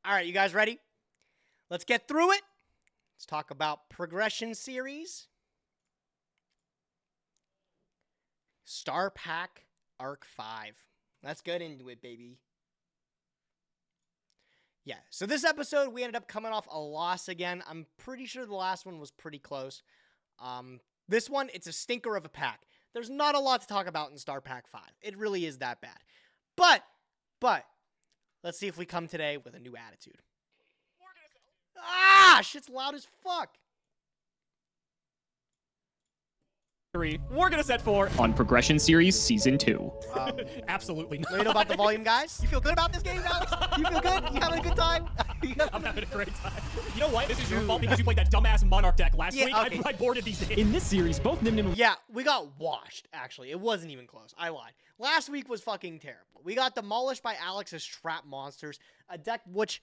All right, you guys ready? Let's get through it. Let's talk about progression series. Star Pack Arc 5. Let's get into it, baby. Yeah, so this episode, we ended up coming off a loss again. I'm pretty sure the last one was pretty close. This one, it's a stinker of a pack. There's not a lot to talk about in Star Pack 5. It really is that bad. But, let's see if we come today with a new attitude. Ah, shit's loud as fuck. We're gonna set for on Progression Series Season 2. Absolutely not. You know about the volume, guys? You feel good about this game, Alex? You feel good? You having a good time? I'm having a great time. You know what? This is your fault because you played that dumbass Monarch deck last week. Okay. I boarded these days. In this series, both Nyhmnim and... Yeah, we got washed, actually. It wasn't even close. I lied. Last week was fucking terrible. We got demolished by Alex's Trap Monsters, a deck which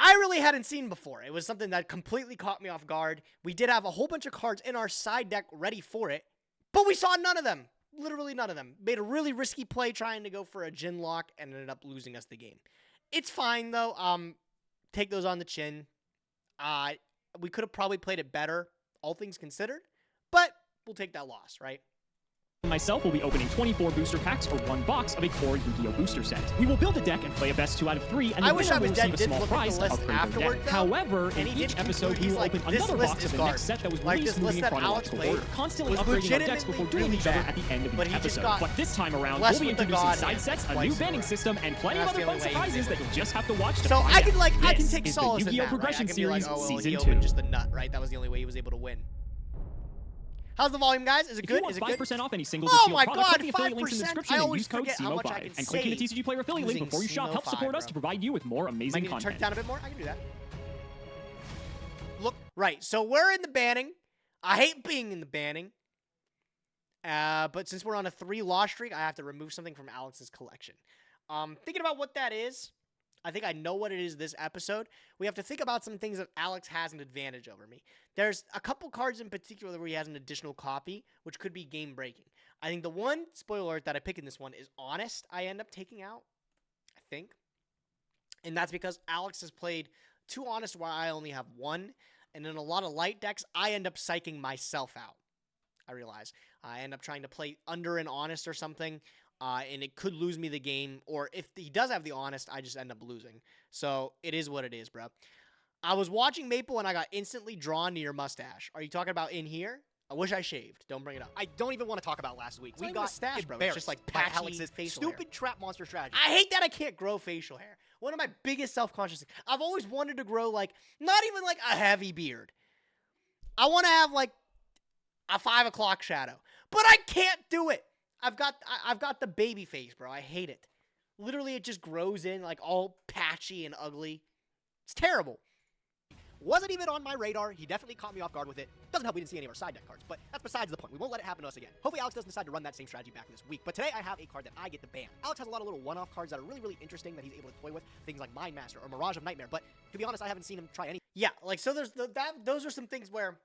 I really hadn't seen before. It was something that completely caught me off guard. We did have a whole bunch of cards in our side deck ready for it, but we saw none of them. Literally none of them. Made a really risky play trying to go for a Jin lock and ended up losing us the game. It's fine, though. Take those on the chin. We could have probably played it better, all things considered, but we'll take that loss, right? Myself will be opening 24 booster packs or one box of a core Yu-Gi-Oh! Booster set. We will build a deck and play a best 2 out of 3, and the winner will receive a small prize to upgrade their deck. However, in each episode, we will open another box of the next set that was released moving in chronological order, constantly upgrading our decks before dueling each other at the end of each episode. But this time around, we'll be introducing side sets, a new banning system, and plenty of other fun surprises that you'll just have to watch to find out. So I can take solace in Yu-Gi-Oh! that, Progression right? I can be like, Series Season he 2. opened just the nut, right? That was the only way he was able to win. How's the volume, guys? Is it good? Is it 5% off any single Oh my product, god, click the affiliate links in the 5%? description I and always use code forget how much I CMO5. can And clicking the save TCG Player affiliate link before you shop helps support us to provide you with more amazing Turn it content. down a bit more? I can do that. Look, right, so we're in the banning. I hate being in the banning. But since we're on a 3-loss streak, I have to remove something from Alex's collection. Thinking about what that is, I think I know what it is this episode. We have to think about some things that Alex has an advantage over me. There's a couple cards in particular where he has an additional copy, which could be game-breaking. I think the one, spoiler alert, that I pick in this one is Honest. I end up taking out, I think. And that's because Alex has played 2 Honest while I only have 1. And in a lot of light decks, I end up psyching myself out. I realize. I end up trying to play under an Honest or something. And it could lose me the game, or if he does have the Honest, I just end up losing. So, it is what it is, bro. I was watching Maple, and I got instantly drawn to your mustache. Are you talking about in here? I wish I shaved. Don't bring it up. I don't even want to talk about last week. We got mustache, bro. It's just like by patchy Alex's facial stupid hair. trap monster strategy. I hate that I can't grow facial hair. One of my biggest self-conscious things. I've always wanted to grow, like, not even like a heavy beard. I want to have, like, a 5 o'clock shadow. But I can't do it. I've got the baby face, bro. I hate it. Literally, it just grows in, like, all patchy and ugly. It's terrible. Wasn't even on my radar. He definitely caught me off guard with it. Doesn't help we didn't see any of our side deck cards, but that's besides the point. We won't let it happen to us again. Hopefully Alex doesn't decide to run that same strategy back this week. But today I have a card that I get to ban. Alex has a lot of little one-off cards that are really, really interesting that he's able to toy with. Things like Mind Master or Mirage of Nightmare. But to be honest, I haven't seen him try any. Yeah, like, so there's those are some things where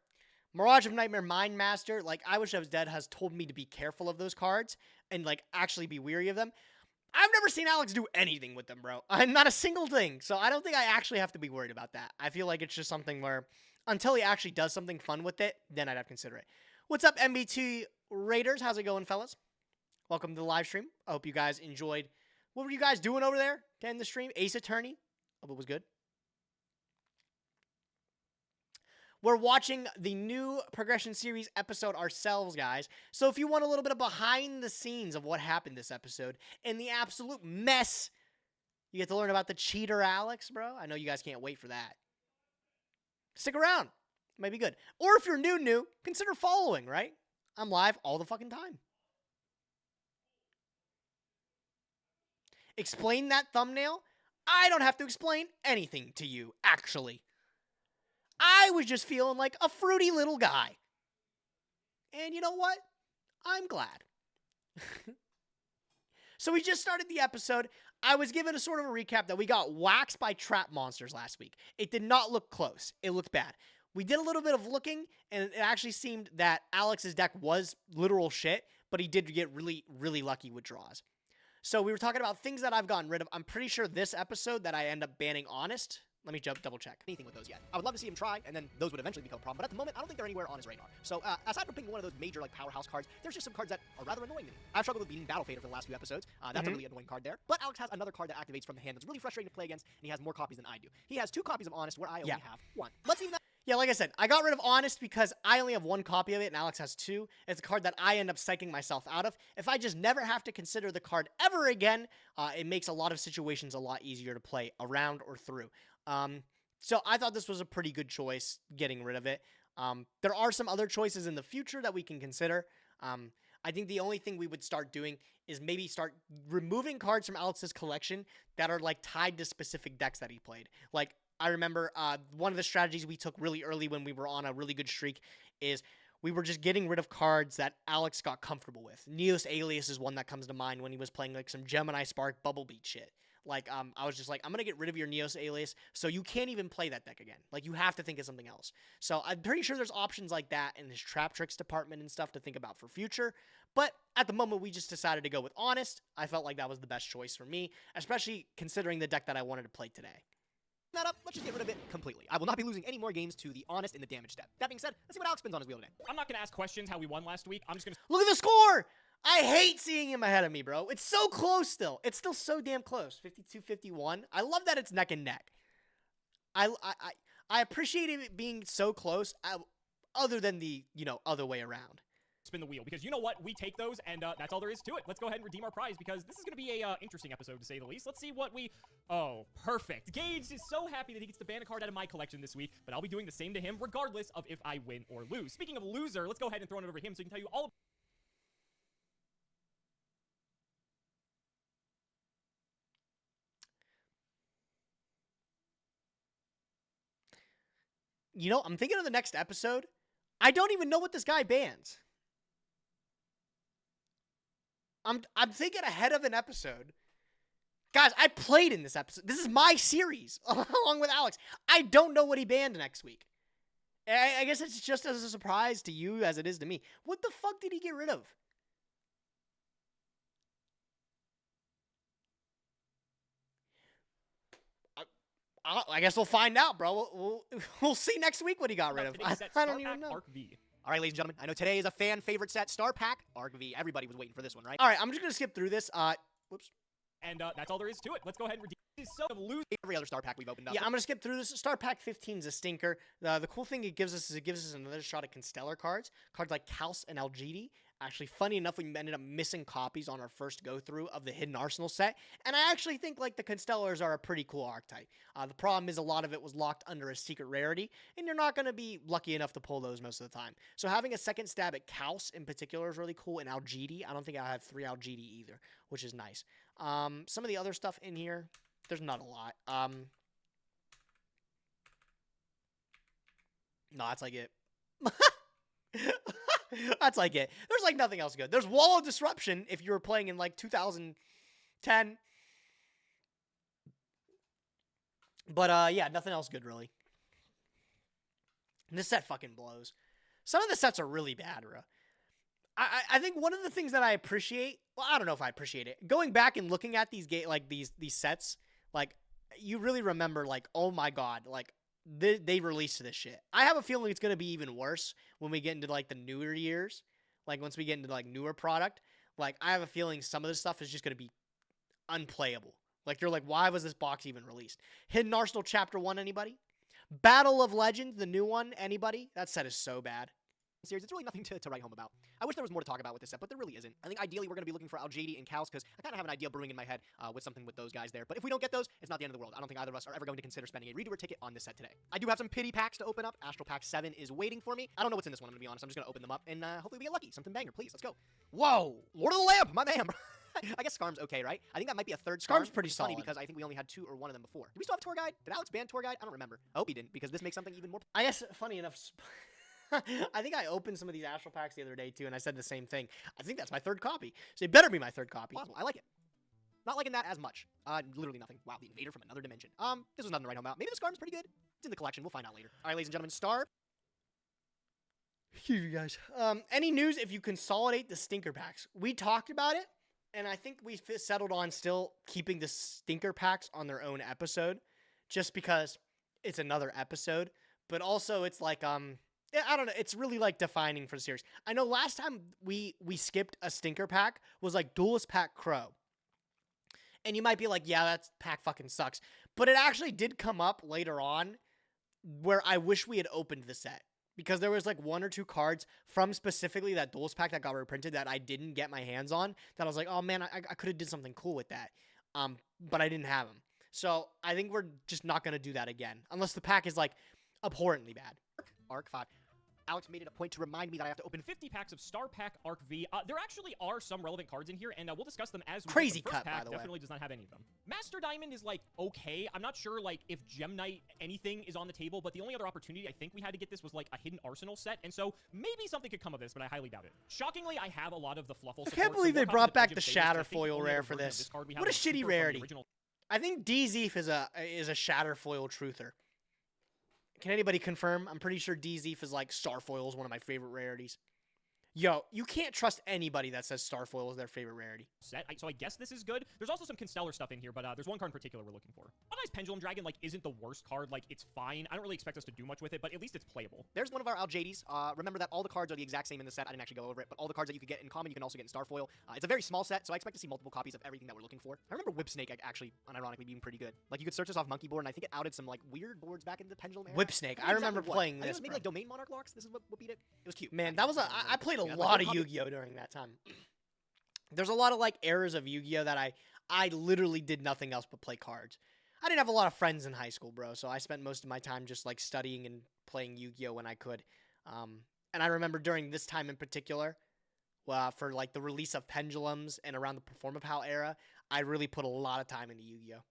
Mirage of Nightmare, Mind Master, like, I Wish I Was Dead has told me to be careful of those cards and, like, actually be weary of them. I've never seen Alex do anything with them, bro. Not a single thing. So I don't think I actually have to be worried about that. I feel like it's just something where until he actually does something fun with it, then I'd have to consider it. What's up, MBT Raiders? How's it going, fellas? Welcome to the live stream. I hope you guys enjoyed. What were you guys doing over there to end the stream? Ace Attorney? Hope it was good. We're watching the new Progression Series episode ourselves, guys. So if you want a little bit of behind the scenes of what happened this episode and the absolute mess, you get to learn about the cheater Alex, bro. I know you guys can't wait for that. Stick around. It might be good. Or if you're new, consider following, right? I'm live all the fucking time. Explain that thumbnail? I don't have to explain anything to you, actually. I was just feeling like a fruity little guy. And you know what? I'm glad. So we just started the episode. I was given a sort of a recap that we got waxed by trap monsters last week. It did not look close. It looked bad. We did a little bit of looking, and it actually seemed that Alex's deck was literal shit, but he did get really, really lucky with draws. So we were talking about things that I've gotten rid of. I'm pretty sure this episode that I end up banning Honest. Let me double check. Anything with those yet. I would love to see him try, and then those would eventually become a problem. But at the moment, I don't think they're anywhere on his radar. So aside from picking one of those major like powerhouse cards, there's just some cards that are rather annoying to me. I've struggled with beating Battle Fader for the last few episodes. That's a really annoying card there. But Alex has another card that activates from the hand that's really frustrating to play against, and he has more copies than I do. He has 2 copies of Honest, where I only have 1. Let's see that. Yeah, like I said, I got rid of Honest because I only have 1 copy of it and Alex has 2. It's a card that I end up psyching myself out of. If I just never have to consider the card ever again, it makes a lot of situations a lot easier to play around or through. So I thought this was a pretty good choice, getting rid of it. There are some other choices in the future that we can consider. I think the only thing we would start doing is maybe start removing cards from Alex's collection that are like tied to specific decks that he played. Like, I remember one of the strategies we took really early when we were on a really good streak is we were just getting rid of cards that Alex got comfortable with. Neos Alias is one that comes to mind when he was playing like some Gemini Spark Bubble Beat shit. Like, I was just like, I'm going to get rid of your Neos Alias, so you can't even play that deck again. Like, you have to think of something else. So I'm pretty sure there's options like that in his Trap Tricks department and stuff to think about for future. But at the moment, we just decided to go with Honest. I felt like that was the best choice for me, especially considering the deck that I wanted to play today. That up, let's just get rid of it completely. I will not be losing any more games to the Honest in the damage step. That being said, let's see what Alex spins on his wheel today. I'm not going to ask questions how we won last week. I'm just going to... Look at the score! I hate seeing him ahead of me, bro. It's so close still. It's still so damn close. 52-51. I love that it's neck and neck. I appreciate it being so close, other than the, other way around. Spin the wheel, because you know what? We take those, and that's all there is to it. Let's go ahead and redeem our prize, because this is going to be a interesting episode, to say the least. Let's see what we... Oh, perfect. Gage is so happy that he gets to ban a card out of my collection this week, but I'll be doing the same to him, regardless of if I win or lose. Speaking of loser, let's go ahead and throw it over to him so he can tell you all... I'm thinking of the next episode. I don't even know what this guy bans. I'm thinking ahead of an episode. Guys, I played in this episode. This is my series, along with Alex. I don't know what he banned next week. I guess it's just as a surprise to you as it is to me. What the fuck did he get rid of? I guess we'll find out, bro. We'll see next week what he got rid of. I don't even know. Arc V. All right, ladies and gentlemen, I know today is a fan favorite set, Star Pack Arc V. Everybody was waiting for this one, right? All right, I'm just going to skip through this. Whoops. And that's all there is to it. Let's go ahead and redeem this. So lose every other Star Pack we've opened up. Yeah, I'm going to skip through this. Star Pack 15 is a stinker. The cool thing it gives us is it gives us another shot at Constellar cards. Cards like Kals and Algidi. Actually, funny enough, we ended up missing copies on our first go-through of the Hidden Arsenal set. And I actually think, like, the Constellars are a pretty cool archetype. The problem is a lot of it was locked under a secret rarity, and you're not going to be lucky enough to pull those most of the time. So having a second stab at Kals in particular is really cool, and Algidi. I don't think I have 3 Algidi either, which is nice. Some of the other stuff in here, there's not a lot. No, that's like it. That's like it. There's like nothing else good. There's Wall of Disruption if you were playing in like 2010. But yeah, nothing else good really. This set fucking blows. Some of the sets are really bad, bro. I think one of the things that I appreciate, well, I don't know if I appreciate it. Going back and looking at these these sets, like you really remember like, oh my god, like they released this shit. I have a feeling it's going to be even worse when we get into like the newer years. Like once we get into like newer product, like I have a feeling some of this stuff is just going to be unplayable. Like you're like, why was this box even released? Hidden Arsenal Chapter 1, anybody? Battle of Legends, the new one, anybody? That set is so bad. Series, it's really nothing to write home about. I wish there was more to talk about with this set, but there really isn't. I think ideally we're going to be looking for Algidi and Kals because I kind of have an idea brewing in my head with something with those guys there. But if we don't get those, it's not the end of the world. I don't think either of us are ever going to consider spending a redoer ticket on this set today. I do have some pity packs to open up. Astral Pack 7 is waiting for me. I don't know what's in this one, I'm going to be honest. I'm just going to open them up and hopefully we get lucky. Something banger, please. Let's go. Whoa! Lord of the Lamp, my man. I guess Skarm's okay, right? I think that might be a third Skarm. Skarm's pretty solid. Funny because I think we only had 2 or 1 of them before. Do we still have Tour Guide? Did Alex ban Tour Guide? I don't remember. I hope he didn't because this makes something even more... I guess, funny enough... I think I opened some of these Astral Packs the other day, too, and I said the same thing. I think that's my third copy. So it better be my third copy. Possible. I like it. Not liking that as much. Literally nothing. Wow, the Invader from another dimension. This was nothing to write home about. Maybe the Skarm's pretty good. It's in the collection. We'll find out later. All right, ladies and gentlemen, Star. Excuse me, guys. Any news if you consolidate the stinker packs? We talked about it, and I think we settled on still keeping the stinker packs on their own episode, just because it's another episode. But also, it's like yeah, I don't know. It's really like defining for the series. I know last time we skipped a stinker pack was like Duelist Pack Crow, and you might be like, yeah, that pack fucking sucks. But it actually did come up later on, where I wish we had opened the set. Because there was like 1 or 2 cards from specifically that Duelist pack that got reprinted that I didn't get my hands on. That I was like, oh man, I could have did something cool with that. But I didn't have them. So I think we're just not going to do that again. Unless the pack is like abhorrently bad. Arc 5. Alex made it a point to remind me that I have to open 50 packs of Star Pack Arc V. There actually are some relevant cards in here, and we'll discuss them as we Crazy the first cut, pack by the way. definitely does not have any of them. Master Diamond is, like, okay. I'm not sure, like, if Gem Knight anything is on the table, but the only other opportunity I think we had to get this was, like, a Hidden Arsenal set, and so maybe something could come of this, but I highly doubt it. Shockingly, I have a lot of the Fluffle support. I can't believe they brought back the Shatter Foil Foil rare for this. What a shitty rarity. I think D-Zeef is a Shatter Foil truther. Can anybody confirm? I'm pretty sure D-Zeef is like Starfoil is one of my favorite rarities. Yo, you can't trust anybody that says Starfoil is their favorite rarity. So I guess this is good. There's also some Constellar stuff in here, but there's one card in particular we're looking for. A nice Pendulum Dragon, like, isn't the worst card. Like, it's fine. I don't really expect us to do much with it, but at least it's playable. There's one of our Aljadis. Remember that all the cards are the exact same in the set. I didn't actually go over it, but all the cards that you could get in common, you can also get in Starfoil. It's a very small set, so I expect to see multiple copies of everything that we're looking for. I remember Whipsnake actually, unironically, being pretty good. Like, you could search this off Monkey Board, and I think it outed some, like, weird boards back in the Pendulum era. Whipsnake. I remember playing this. Maybe like Domain Monarch Locks. This is what beat it. It was cute. Man, that was I played a lot of Yu-Gi-Oh during that time. There's a lot of like eras of Yu-Gi-Oh that I literally did nothing else but play cards. I didn't have a lot of friends in high school, bro, so I spent most of my time just like studying and playing Yu-Gi-Oh when I could. And I remember during this time in particular, for like the release of Pendulums and around the Performapal era, I really put a lot of time into Yu-Gi-Oh.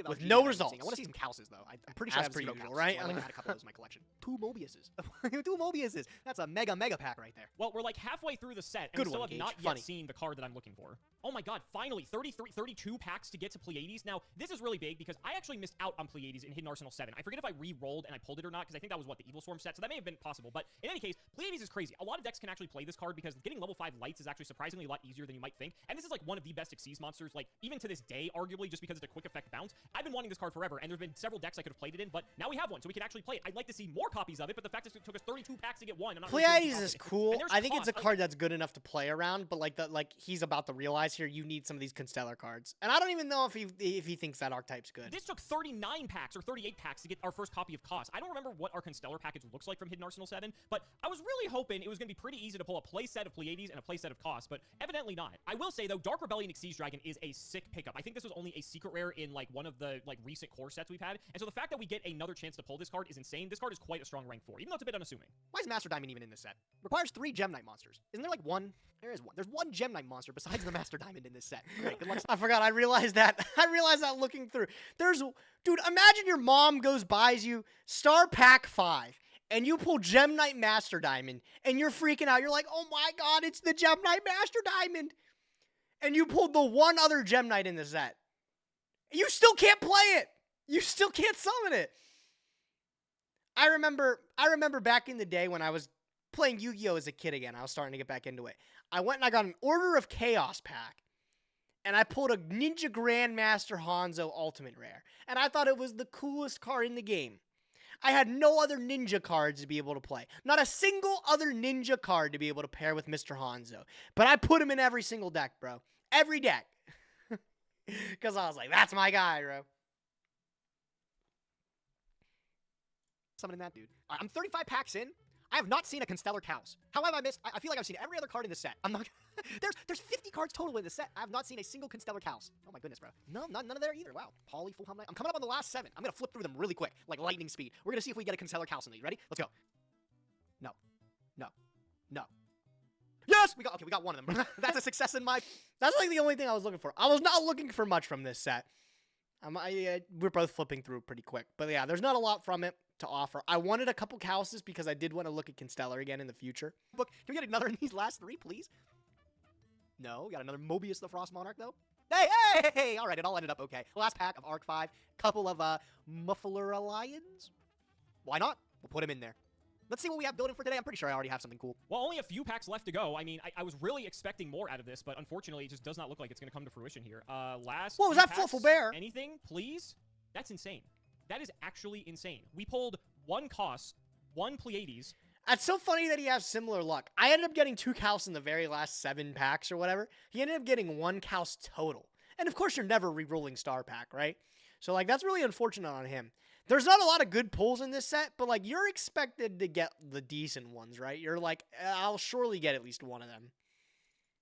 With no results. I want to see some Calces, though. I'm pretty sure I have per zero usual, Calces, right? So I'd like to add a couple of those in my collection. 2 Mobiuses. 2 Mobiuses. That's a mega pack right there. Well, we're like halfway through the set, and Good we still one, have not Gage. yet Funny. seen the card that I'm looking for. Oh my god, finally, 32 packs to get to Pleiades. Now, this is really big because I actually missed out on Pleiades in Hidden Arsenal 7. I forget if I re-rolled and I pulled it or not, because I think that was, what, the Evil Swarm set, so that may have been possible. But in any case, Pleiades is crazy. A lot of decks can actually play this card because getting level 5 lights is actually surprisingly a lot easier than you might think. And this is like one of the best Xyz monsters, like, even to this day, arguably, just because it's a quick effect bounce. I've been wanting this card forever, and there's been several decks I could have played it in, but now we have one, so we can actually play it. I'd like to see more copies of it, but the fact is it took us 32 packs to get one. I'm not really Pleiades is cool. I think it's a cost. card that's good enough to play around, but like he's about to realize here, you need some of these Constellar cards. And I don't even know if he thinks that archetype's good. This took 39 packs or 38 packs to get our first copy of Cost. I don't remember what our Constellar package looks like from Hidden Arsenal 7, but I was really hoping it was going to be pretty easy to pull a playset of Pleiades and a playset of Cost, but evidently not. I will say, though, Dark Rebellion Xyz Dragon is a sick pickup. I think this was only a secret rare in, like, one of the, like, recent core sets we've had, and so the fact that we get another chance to pull this card is insane. This card is quite a strong rank 4, even though it's a bit unassuming. Why is Master Diamond even in this set? Requires 3 Gem Knight monsters. Isn't there like one? There is one. There's one Gem Knight monster besides the Master Diamond in this set. Great, good luck. I forgot. I realized that. Looking through. Dude, imagine your mom buys you Star Pack 5, and you pull Gem Knight Master Diamond, and you're freaking out. You're like, oh my god, it's the Gem Knight Master Diamond. And you pulled the one other Gem Knight in the set. You still can't play it. You still can't summon it. I remember back in the day when I was playing Yu-Gi-Oh as a kid again. I was starting to get back into it. I went and I got an Order of Chaos pack. And I pulled a Ninja Grandmaster Hanzo Ultimate Rare. And I thought it was the coolest card in the game. I had no other ninja cards to be able to play. Not a single other ninja card to be able to pair with Mr. Hanzo. But I put him in every single deck, bro. Every deck. Because I was like, that's my guy, bro. Summoning that dude. All right, I'm 35 packs in. I have not seen a Constellar Cows. How have I missed? I feel like I've seen every other card in the set. I'm not. there's 50 cards total in the set. I have not seen a single Constellar Cows. Oh my goodness, bro. No, none of there either. Wow. Poly, Full Helm Knight. I'm coming up on the last 7. I'm gonna flip through them really quick, like lightning speed. We're gonna see if we get a Constellar Cows in these. Ready? Let's go. No. Yes, we got one of them. That's a success in my. That's like the only thing I was looking for. I was not looking for much from this set. We're both flipping through pretty quick, but yeah, there's not a lot from it to offer. I wanted a couple Calces because I did want to look at Constellar again in the future. Book. Can we get another in these last 3, please? No, we got another Mobius the Frost Monarch though. Hey! All right, it all ended up okay. Last pack of Arc 5, couple of Muffler Lions. Why not? We'll put him in there. Let's see what we have building for today. I'm pretty sure I already have something cool. Well, only a few packs left to go. I mean, I was really expecting more out of this, but unfortunately, it just does not look like it's going to come to fruition here. Last what was that, Fluffle Bear? Anything, please? That's insane. That is actually insane. We pulled 1 Koss, 1 Pleiades. It's so funny that he has similar luck. I ended up getting 2 Kaus in the very last 7 packs or whatever. He ended up getting 1 Kaus total. And of course, you're never re-rolling Star Pack, right? So, like, that's really unfortunate on him. There's not a lot of good pulls in this set, but, like, you're expected to get the decent ones, right? You're like, I'll surely get at least one of them.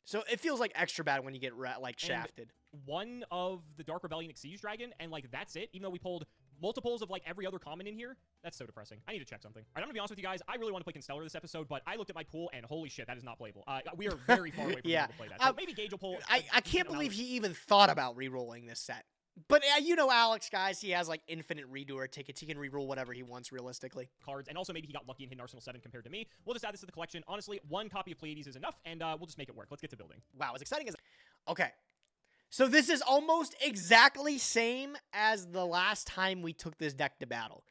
So, it feels, like, extra bad when you get, like, shafted. And one of the Dark Rebellion Exige Dragon, and, like, that's it. Even though we pulled multiples of, like, every other common in here. That's so depressing. I need to check something. All right, I'm going to be honest with you guys. I really want to play Constellar this episode, but I looked at my pool, and holy shit, that is not playable. We are very far away from being able to play that. So maybe Gage will pull... I can't believe he even thought about re-rolling this set. But you know Alex, guys, he has like infinite redoer tickets. He can reroll whatever he wants realistically. Cards, and also maybe he got lucky in Hidden Arsenal 7 compared to me. We'll just add this to the collection. Honestly, 1 copy of Pleiades is enough, and we'll just make it work. Let's get to building. Wow, as exciting as... Okay. So this is almost exactly same as the last time we took this deck to battle.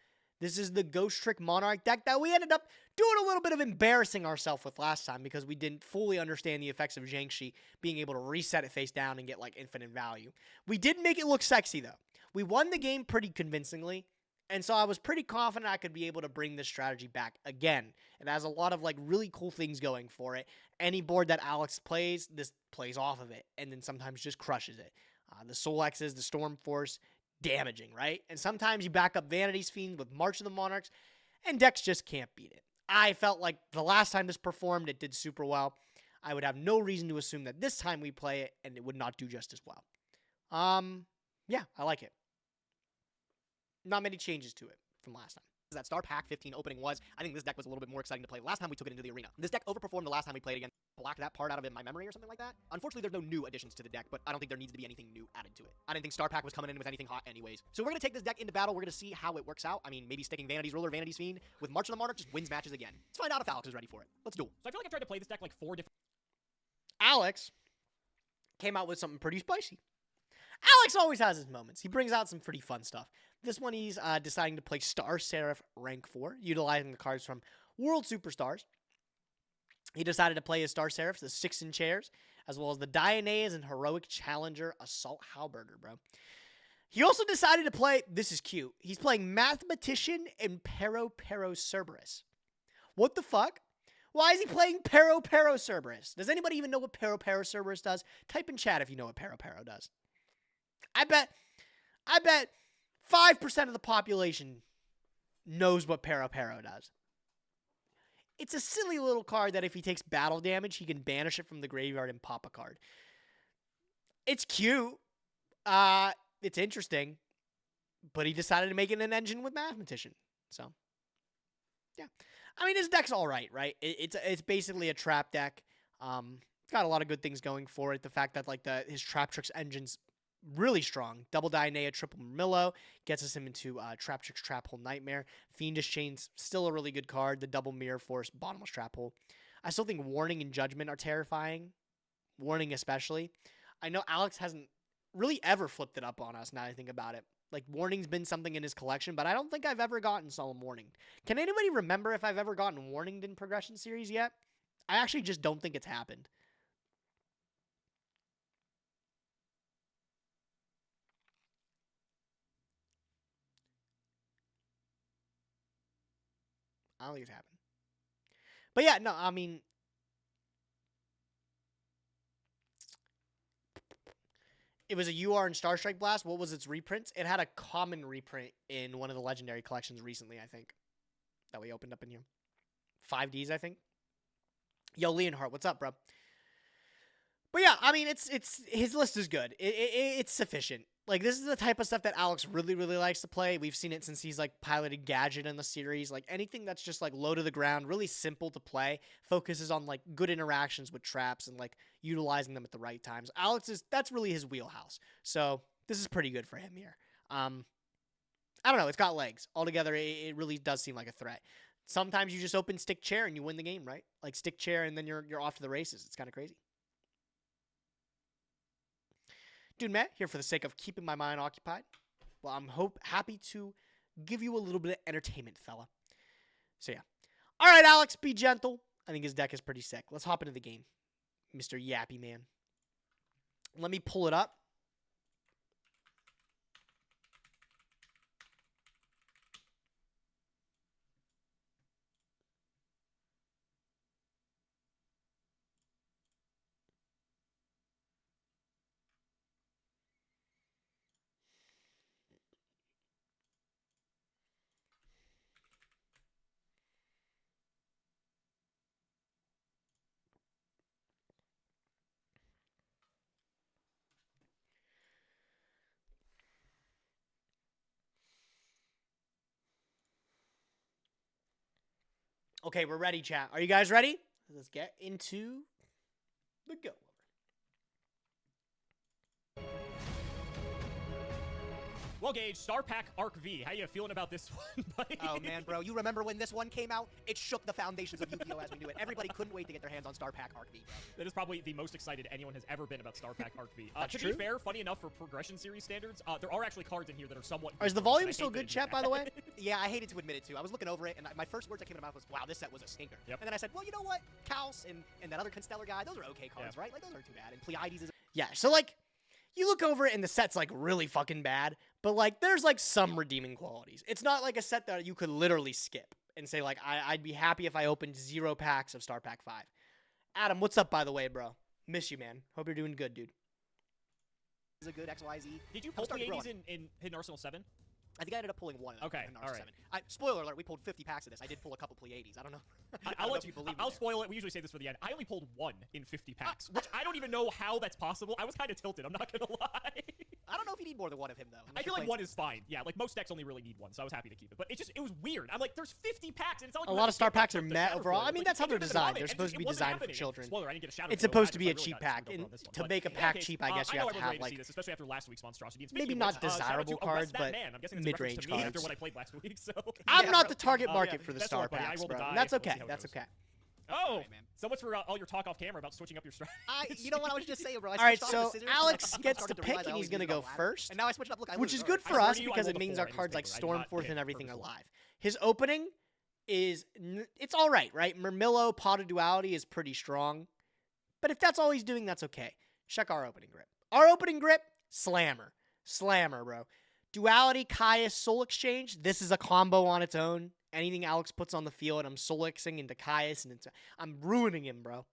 This is the Ghostrick Monarch deck that we ended up doing a little bit of embarrassing ourselves with last time because we didn't fully understand the effects of Zhangxi being able to reset it face down and get like infinite value. We did make it look sexy though. We won the game pretty convincingly, and so I was pretty confident I could be able to bring this strategy back again. It has a lot of like really cool things going for it. Any board that Alex plays, this plays off of it, and then sometimes just crushes it. The Soul X's, the Storm Force, damaging, right? And sometimes you back up Vanity's Fiend with March of the Monarchs, and decks just can't beat it. I felt like the last time this performed, it did super well. I would have no reason to assume that this time we play it, and it would not do just as well. Yeah, I like it. Not many changes to it from last time. That Star Pack 15 opening was, I think this deck was a little bit more exciting to play last time we took it into the arena. This deck overperformed the last time we played again. Blocked that part out of my memory or something like that. Unfortunately, there's no new additions to the deck, but I don't think there needs to be anything new added to it. I didn't think Star Pack was coming in with anything hot anyways. So we're going to take this deck into battle. We're going to see how it works out. I mean, maybe sticking Vanity's Ruler, Vanity's Fiend with March of the Monarch just wins matches again. Let's find out if Alex is ready for it. Let's duel. So I feel like I tried to play this deck like 4 different... Alex came out with something pretty spicy. Alex always has his moments. He brings out some pretty fun stuff. This one, he's deciding to play Star Seraph rank 4, utilizing the cards from World Superstars. He decided to play his Star Seraphs, the 6 chairs, as well as the Dianaeas and Heroic Challenger Assault Halberder, bro. He also decided to play, this is cute, he's playing Mathematician and Pero Cerberus. What the fuck? Why is he playing Pero Cerberus? Does anybody even know what Pero Cerberus does? Type in chat if you know what Pero does. I bet 5% of the population knows what Pero does. It's a silly little card that if he takes battle damage, he can banish it from the graveyard and pop a card. It's cute. It's interesting. But he decided to make it an engine with Mathematician. So, yeah. I mean, his deck's all right? It's basically a trap deck. It's got a lot of good things going for it. The fact that like his Trap Tricks engine's really strong. Double Dianea, triple Murmillo gets him into Trap Tricks, Trap Hole, Nightmare. Fiendish Chain's still a really good card. The double Mirror Force, Bottomless Trap Hole. I still think Warning and Judgment are terrifying. Warning especially. I know Alex hasn't really ever flipped it up on us now that I think about it. Like, Warning's been something in his collection, but I don't think I've ever gotten Solemn Warning. Can anybody remember if I've ever gotten Warninged in Progression Series yet? I actually just don't think it's happened. I don't think it's happened. But yeah, no, I mean, it was a UR and Starstrike Blast. What was its reprints? It had a common reprint in one of the legendary collections recently, I think, that we opened up in here. 5Ds, I think. Yo, Leonhardt, what's up, bro? But yeah, I mean, it's his list is good. It's sufficient. Like, this is the type of stuff that Alex really, really likes to play. We've seen it since he's, like, piloted Gadget in the series. Like, anything that's just, like, low to the ground, really simple to play, focuses on, like, good interactions with traps and, like, utilizing them at the right times. That's really his wheelhouse. So, this is pretty good for him here. I don't know. It's got legs. Altogether, it really does seem like a threat. Sometimes you just open Stick Chair and you win the game, right? Like, Stick Chair and then you're off to the races. It's kind of crazy. Dude, Matt, here for the sake of keeping my mind occupied. Well, I'm happy to give you a little bit of entertainment, fella. So, yeah. All right, Alex, be gentle. I think his deck is pretty sick. Let's hop into the game, Mr. Yappy Man. Let me pull it up. Okay, we're ready, chat. Are you guys ready? Let's get into the go. Well, Gage, Star Pack Arc V. How you feeling about this one, buddy? Oh, man, bro. You remember when this one came out? It shook the foundations of Yu-Gi-Oh! As we knew it. Everybody couldn't wait to get their hands on Star Pack Arc V, bro. That is probably the most excited anyone has ever been about Star Pack Arc V. That's to true. be fair, funny enough, for progression series standards, there are actually cards in here that are somewhat... Is the volume still good, chat, by the way? Yeah, I hated to admit it, too. I was looking over it, and my first words that came to my mouth was, wow, this set was a stinker. Yep. And then I said, well, you know what? Kaos and that other Constellar guy, those are okay cards, right? Like, those aren't too bad. And Pleiades is... Yeah, so, like, you look over it and the set's, like, really fucking bad, but, like, there's, like, some redeeming qualities. It's not, like, a set that you could literally skip and say, like, I'd be happy if I opened 0 packs of Star Pack 5. Adam, what's up, by the way, bro? Miss you, man. Hope you're doing good, dude. Is a good XYZ. Did you pull Pleiades in Hidden Arsenal 7? I think I ended up pulling one of them. Okay, all right. Spoiler alert, we pulled 50 packs of this. I did pull a couple Pleiades. I don't know. I'll spoil it. We usually say this for the end. I only pulled 1 in 50 packs, which I don't even know how that's possible. I was kind of tilted. I'm not going to lie. I don't know if you need more than one of him, though. I feel like 1 is fine. Yeah, like most decks only really need 1, so I was happy to keep it. But it was weird. I'm like, there's 50 packs, and it's not like a lot of Star Packs are met overall. I mean, that's how they're designed. They're supposed to be designed for children. Spoiler, I didn't get a shout out. It's supposed to be a cheap pack. And to make a pack cheap, I guess you have to have, like, especially after last week's monstrosity. maybe not desirable cards, but mid-range cards. After what I played last week, so I'm not the target market for the Star Packs, bro. That's okay. That's okay. Oh, so much for all your talk off camera about switching up your strategy. You know what I was just saying, bro. All right, so Alex gets to pick, and he's going to go first. And now I switched up. Look, which is good for us because it means our cards like Stormforth and everything are live. His opening is, it's all right, right? Murmillo, Pot of Duality is pretty strong. But if that's all he's doing, that's okay. Check our opening grip. Our opening grip, Slammer. Slammer, bro. Duality, Caius, Soul Exchange. This is a combo on its own. Anything Alex puts on the field, I'm Soul-Exing into Caius, and I'm ruining him, bro.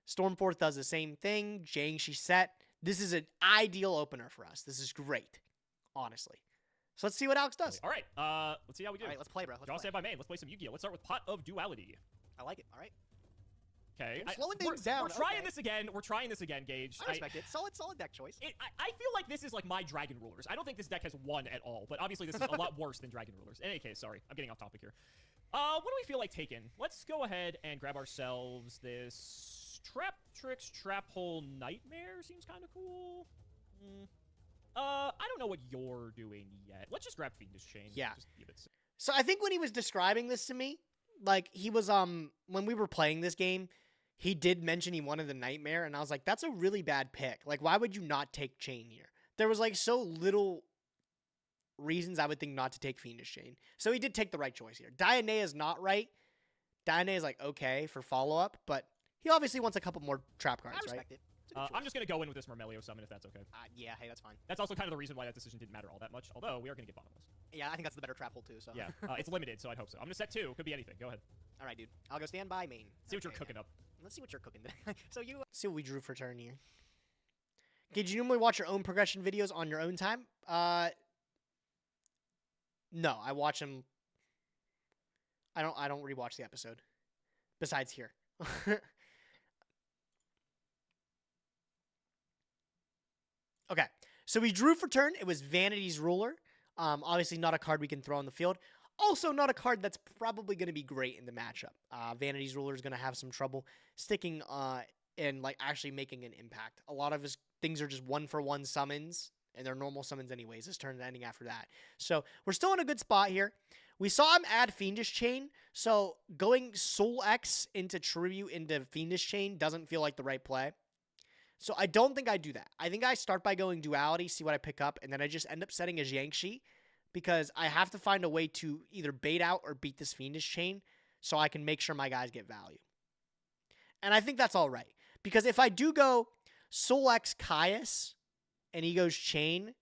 Stormforth does the same thing. Jiangshi set. This is an ideal opener for us. This is great, honestly. So let's see what Alex does. All right, let's see how we do. All right, let's play, bro. Draw stand by main. Let's play some Yu-Gi-Oh! Let's start with Pot of Duality. I like it. All right. Okay. Slowing things down. We're trying this again. We're trying this again, Gage. I respect it. Solid deck choice. I feel like this is like my Dragon Rulers. I don't think this deck has won at all, but obviously this is a lot worse than Dragon Rulers. In any case, sorry. I'm getting off topic here. What do we feel like taking? Let's go ahead and grab ourselves this Traptrix Trap Hole Nightmare. Seems kind of cool. I don't know what you're doing yet. Let's just grab Fiendish Chain. Yeah. Just keep it. So I think when he was describing this to me, like he was when we were playing this game, he did mention he wanted the Nightmare, and I was like, that's a really bad pick. Like, why would you not take Chain here? There was, like, so little reasons I would think not to take Fiendish Chain. So he did take the right choice here. Diane is not right. Diane is, like, okay for follow-up, but he obviously wants a couple more trap cards, I respect it. I'm just going to go in with this Murmelio summon, if that's okay. Yeah, hey, that's fine. That's also kind of the reason why that decision didn't matter all that much, although we are going to get bottomless. Yeah, I think that's the better trap hole, too. So. Yeah, it's limited, so I'd hope so. I'm going to set 2. Could be anything. Go ahead. All right, dude. I'll go stand by main. See what you're cooking up. Let's see what you're cooking. So you... See what we drew for turn here. Did you normally watch your own progression videos on your own time? No, I watch them. I don't rewatch the episode. Besides here. Okay, so we drew for turn. It was Vanity's Ruler. Obviously not a card we can throw on the field. Also not a card that's probably going to be great in the matchup. Vanity's Ruler is going to have some trouble sticking and like actually making an impact. A lot of his things are just 1-for-1 summons, and they're normal summons anyways. His turn ending after that. So we're still in a good spot here. We saw him add Fiendish Chain, so going Soul X into Tribute into Fiendish Chain doesn't feel like the right play. So I don't think I do that. I think I start by going Duality, see what I pick up, and then I just end up setting a Jiangshi because I have to find a way to either bait out or beat this Fiendish Chain. so I can make sure my guys get value. And I think that's all right. Because if I do go Soul X Caius and he goes Chain,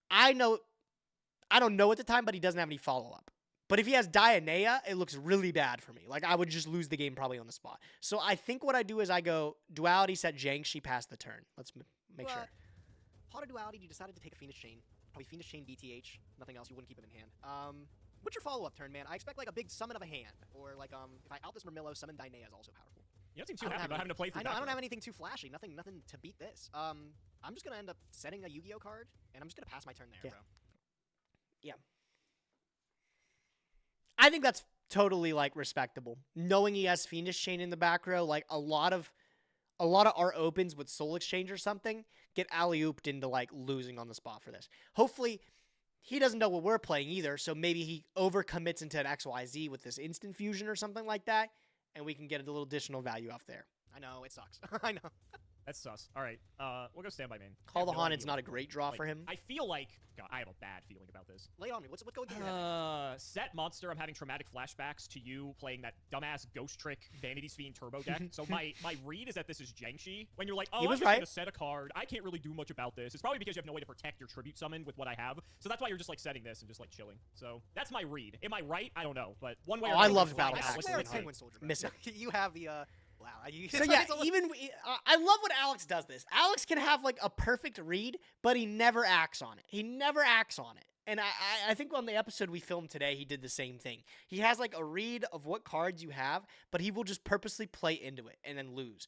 I don't know at the time, but he doesn't have any follow-up. But if he has Dionea, it looks really bad for me. Like, I would just lose the game probably on the spot. So I think what I do is I go Duality, set Jiangshi past the turn. Let's make sure. Pot of Duality, you decided to take a Fiendish Chain. Probably Fiendish Chain BTH. Nothing else. You wouldn't keep him in hand. What's your follow-up turn, man? I expect, like, a big summon of a hand. Or, like, if I out this Murmillo, summon Dionea is also powerful. You don't seem too happy about having to play through I don't have anything too flashy. Nothing to beat this. I'm just going to end up setting a Yu-Gi-Oh card, and I'm just going to pass my turn there, bro. Yeah. I think that's totally, like, respectable. Knowing he has Fiendish Chain in the back row, like, a lot of our opens with Soul Exchange or something get alley-ooped into, like, losing on the spot for this. Hopefully, he doesn't know what we're playing either, so maybe he overcommits into an XYZ with this instant fusion or something like that, and we can get a little additional value off there. I know, it sucks. I know. That's sus. All right, we'll go standby main. Call the Haunted's not a great draw for him. I feel like... God, I have a bad feeling about this. Lay it on me. What's going through your head? Set Monster, I'm having traumatic flashbacks to you playing that dumbass Ghostrick Vanity's Fiend turbo deck. So my read is that this is Jiangshi. When you're like, oh, I'm just going to set a card. I can't really do much about this. It's probably because you have no way to protect your tribute summon with what I have. So that's why you're just like setting this and just like chilling. So that's my read. Am I right? I don't know. But one way or another. I love Battle I swear it's Penguin Soldier. Miss it. You have the... Wow. So yeah, I love when Alex does this. Alex can have like a perfect read, but he never acts on it. He never acts on it. And I think on the episode we filmed today, he did the same thing. He has like a read of what cards you have, but he will just purposely play into it and then lose.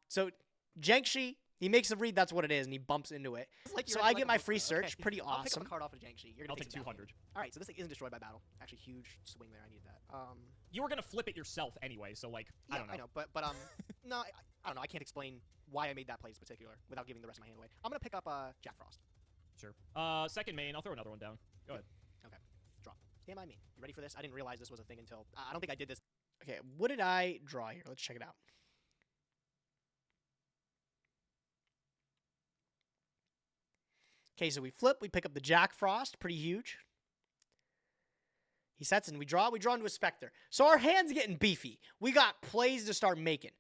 So Jiangshi, he makes a read, that's what it is, and he bumps into it. Like so I get my free search, okay. Pretty I'll awesome. Pick up a card off of Jiangshi. I'll take 200. All right, so this thing isn't destroyed by battle. Actually, huge swing there. I needed that. You were gonna flip it yourself anyway, so like yeah, I don't know. I know, but no, I don't know. I can't explain why I made that play in particular without giving the rest of my hand away. I'm gonna pick up Jack Frost. Sure. Second main, I'll throw another one down. Go ahead. Okay. Draw. Stand by me. You ready for this? I didn't realize this was a thing until I don't think I did this. Okay, what did I draw here? Let's check it out. Okay, so we flip, we pick up the Jack Frost, pretty huge. He sets and we draw into a Spectre. So our hand's getting beefy. We got plays to start making.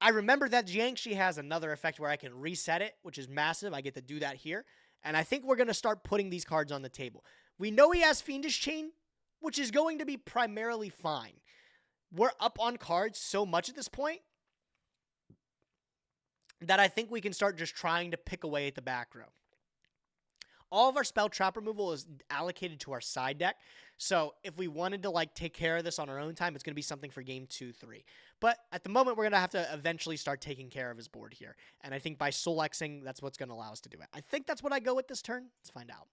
I remember that Jiangshi has another effect where I can reset it, which is massive. I get to do that here. And I think we're going to start putting these cards on the table. We know he has Fiendish Chain, which is going to be primarily fine. We're up on cards so much at this point that I think we can start just trying to pick away at the back row. All of our spell trap removal is allocated to our side deck. So if we wanted to like take care of this on our own time, it's going to be something for game 2, 3. But at the moment, we're going to have to eventually start taking care of his board here. And I think by Soul Xing, that's what's going to allow us to do it. I think that's what I go with this turn. Let's find out.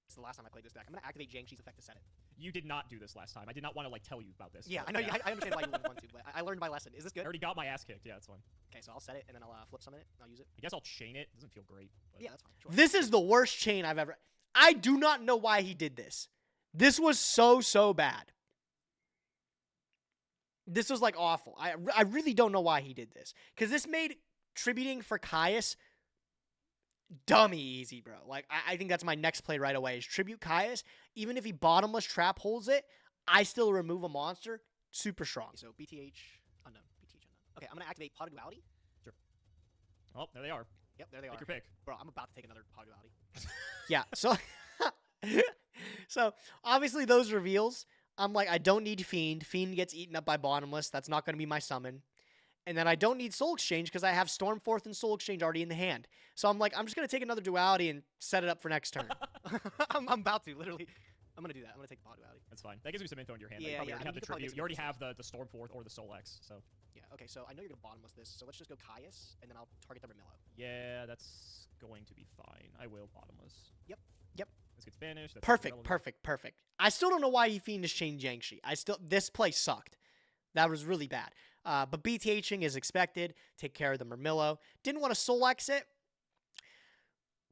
It's the last time I played this deck. I'm going to activate Jiangshi's effect to set it. You did not do this last time. I did not want to like tell you about this. Yeah, I know. Yeah. I understand why you wouldn't want to, but I learned my lesson. Is this good? I already got my ass kicked. Yeah, that's fine. Okay, so I'll set it, and then I'll flip summon it, and I'll use it. I guess I'll chain it. Doesn't feel great. But... Yeah, that's fine. Sure. This is the worst chain I've ever... I do not know why he did this. This was so bad. This was, like, awful. I really don't know why he did this. Because this made tributing for Caius dummy easy, bro. Like, I think that's my next play right away is tribute Caius. Even if he bottomless trap holds it, I still remove a monster. Super strong. So BTH unknown. BTH unknown. Okay, I'm going to activate Pot of Duality. Sure. Oh, there they are. Yep, there they are. Take your pick. Bro, I'm about to take another Pot of Duality. Yeah, so... So, obviously, those reveals, I'm like, I don't need Fiend. Fiend gets eaten up by Bottomless. That's not going to be my summon. And then I don't need Soul Exchange because I have Stormforth and Soul Exchange already in the hand. So I'm like, I'm just going to take another Duality and set it up for next turn. I'm about to, literally. I'm going to do that. I'm going to take the Pot Duality. That's fine. That gives me some info in your hand. Yeah, you yeah. already have the tribute. You already have the Stormforth or the Soul X, so... Yeah, okay, so I know you're going to Bottomless this, so let's just go Caius, and then I'll target the Murmillo. Yeah, that's going to be fine. I will Bottomless. Yep. This gets banished. That's Perfect. I still don't know why he Fiendish Chain Jiangshi. This play sucked. That was really bad. But BTHing is expected. Take care of the Murmillo. Didn't want to Soul X it.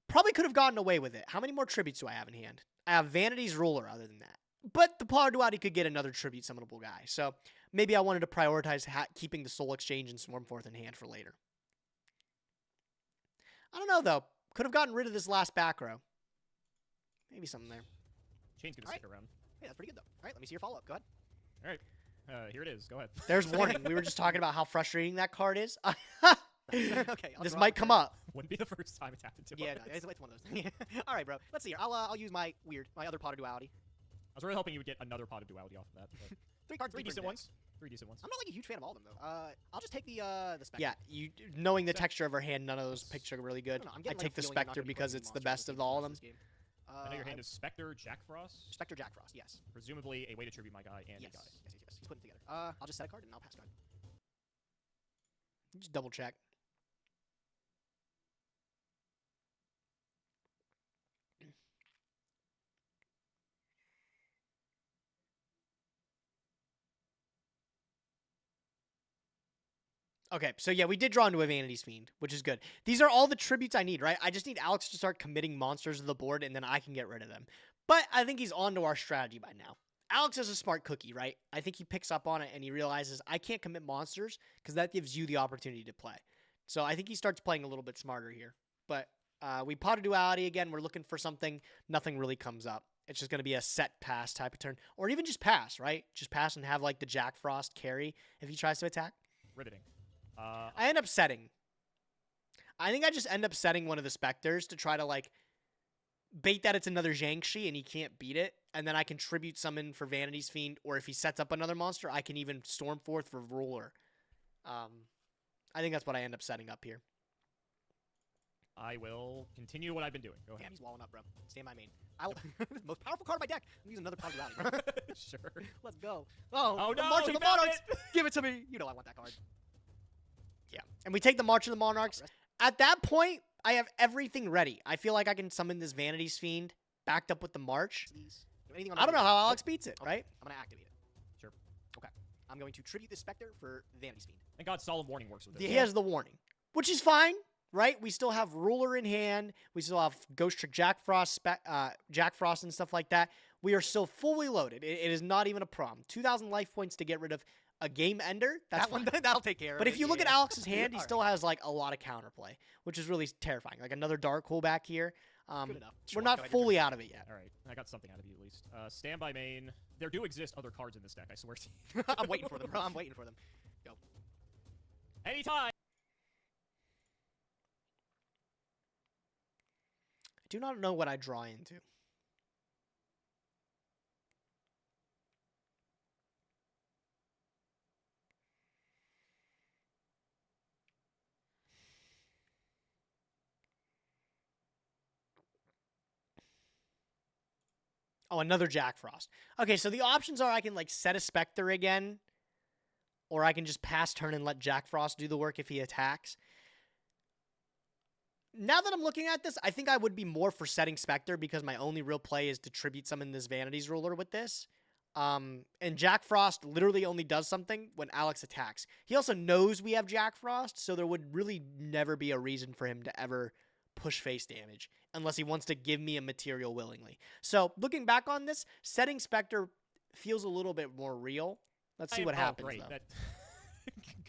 Probably could have gotten away with it. How many more tributes do I have in hand? I have Vanity's Ruler other than that. But the Pot of Duality could get another tribute summonable guy. So maybe I wanted to prioritize keeping the Soul Exchange and Stormforth in hand for later. I don't know, though. Could have gotten rid of this last back row. Maybe something there. Chain's gonna stick around. Hey, that's pretty good though. All right, let me see your follow-up. Go ahead. All right. Here it is. Go ahead. There's warning. We were just talking about how frustrating that card is. Okay. This might come up. Wouldn't be the first time it's happened to us. Yeah, no, it's one of those things. All right, bro. Let's see here. I'll use my other pot of duality. I was really hoping you would get another pot of duality off of that. But 3 cards. Three decent ones. I'm not like a huge fan of all of them though. I'll just take the Spectre. Yeah, knowing the texture of her hand, none of those picks are really good. I take the Spectre because it's the best of all of them. I know your hand is Spectre, Jack Frost. Spectre, Jack Frost. Yes. Presumably a way to tribute my guy and Yes. a guy. Yes. He's putting together. I'll just set a card and I'll pass card. Just double check. Okay, so yeah, we did draw into a Vanity's Fiend, which is good. These are all the tributes I need, right? I just need Alex to start committing monsters to the board, and then I can get rid of them. But I think he's onto our strategy by now. Alex is a smart cookie, right? I think he picks up on it, and he realizes, I can't commit monsters, because that gives you the opportunity to play. So I think he starts playing a little bit smarter here. But we pot a duality again. We're looking for something. Nothing really comes up. It's just going to be a set pass type of turn. Or even just pass, right? Just pass and have, like, the Jack Frost carry if he tries to attack. Riveting. I end up setting. I think I just end up setting one of the Spectres to try to, like, bait that it's another Zhangxi and he can't beat it. And then I can tribute summon for Vanity's Fiend. Or if he sets up another monster, I can even Stormforth for Ruler. I think that's what I end up setting up here. I will continue what I've been doing. Go ahead. Damn, he's walling up, bro. Stand by main. Most powerful card of my deck. I'm using another pot of duality, bro. Sure. Let's go. Oh no, March of the found Monarchs. Give it to me. You know I want that card. Yeah. And we take the March of the Monarchs. At that point, I have everything ready. I feel like I can summon this Vanity's Fiend backed up with the March. I don't know how Alex beats it, right? I'm going to activate it. Sure. Okay. I'm going to tribute this Spectre for Vanity's Fiend. Thank God Solemn Warning works with it. He has the warning, which is fine, right? We still have Ruler in hand. We still have Ghostrick Jack Frost and stuff like that. We are still fully loaded. It is not even a problem. 2,000 life points to get rid of a game ender. That's fine. That'll take care of it. But if you look at Alex's hand, he still has like a lot of counterplay, which is really terrifying. Like another Dark Hole back here. Good enough. We're not fully out of it yet. All right. I got something out of you at least. Stand by main. There do exist other cards in this deck, I swear to you. I'm waiting for them, bro. I'm waiting for them. Go. Anytime. I do not know what I draw into. Oh, another Jack Frost. Okay, so the options are I can like set a Spectre again, or I can just pass turn and let Jack Frost do the work if he attacks. Now that I'm looking at this, I think I would be more for setting Spectre because my only real play is to tribute summon this Vanity's Ruler with this. And Jack Frost literally only does something when Alex attacks. He also knows we have Jack Frost, so there would really never be a reason for him to ever push face damage unless he wants to give me a material willingly. So looking back on this, setting Spectre feels a little bit more real. Let's see what happens, great. though.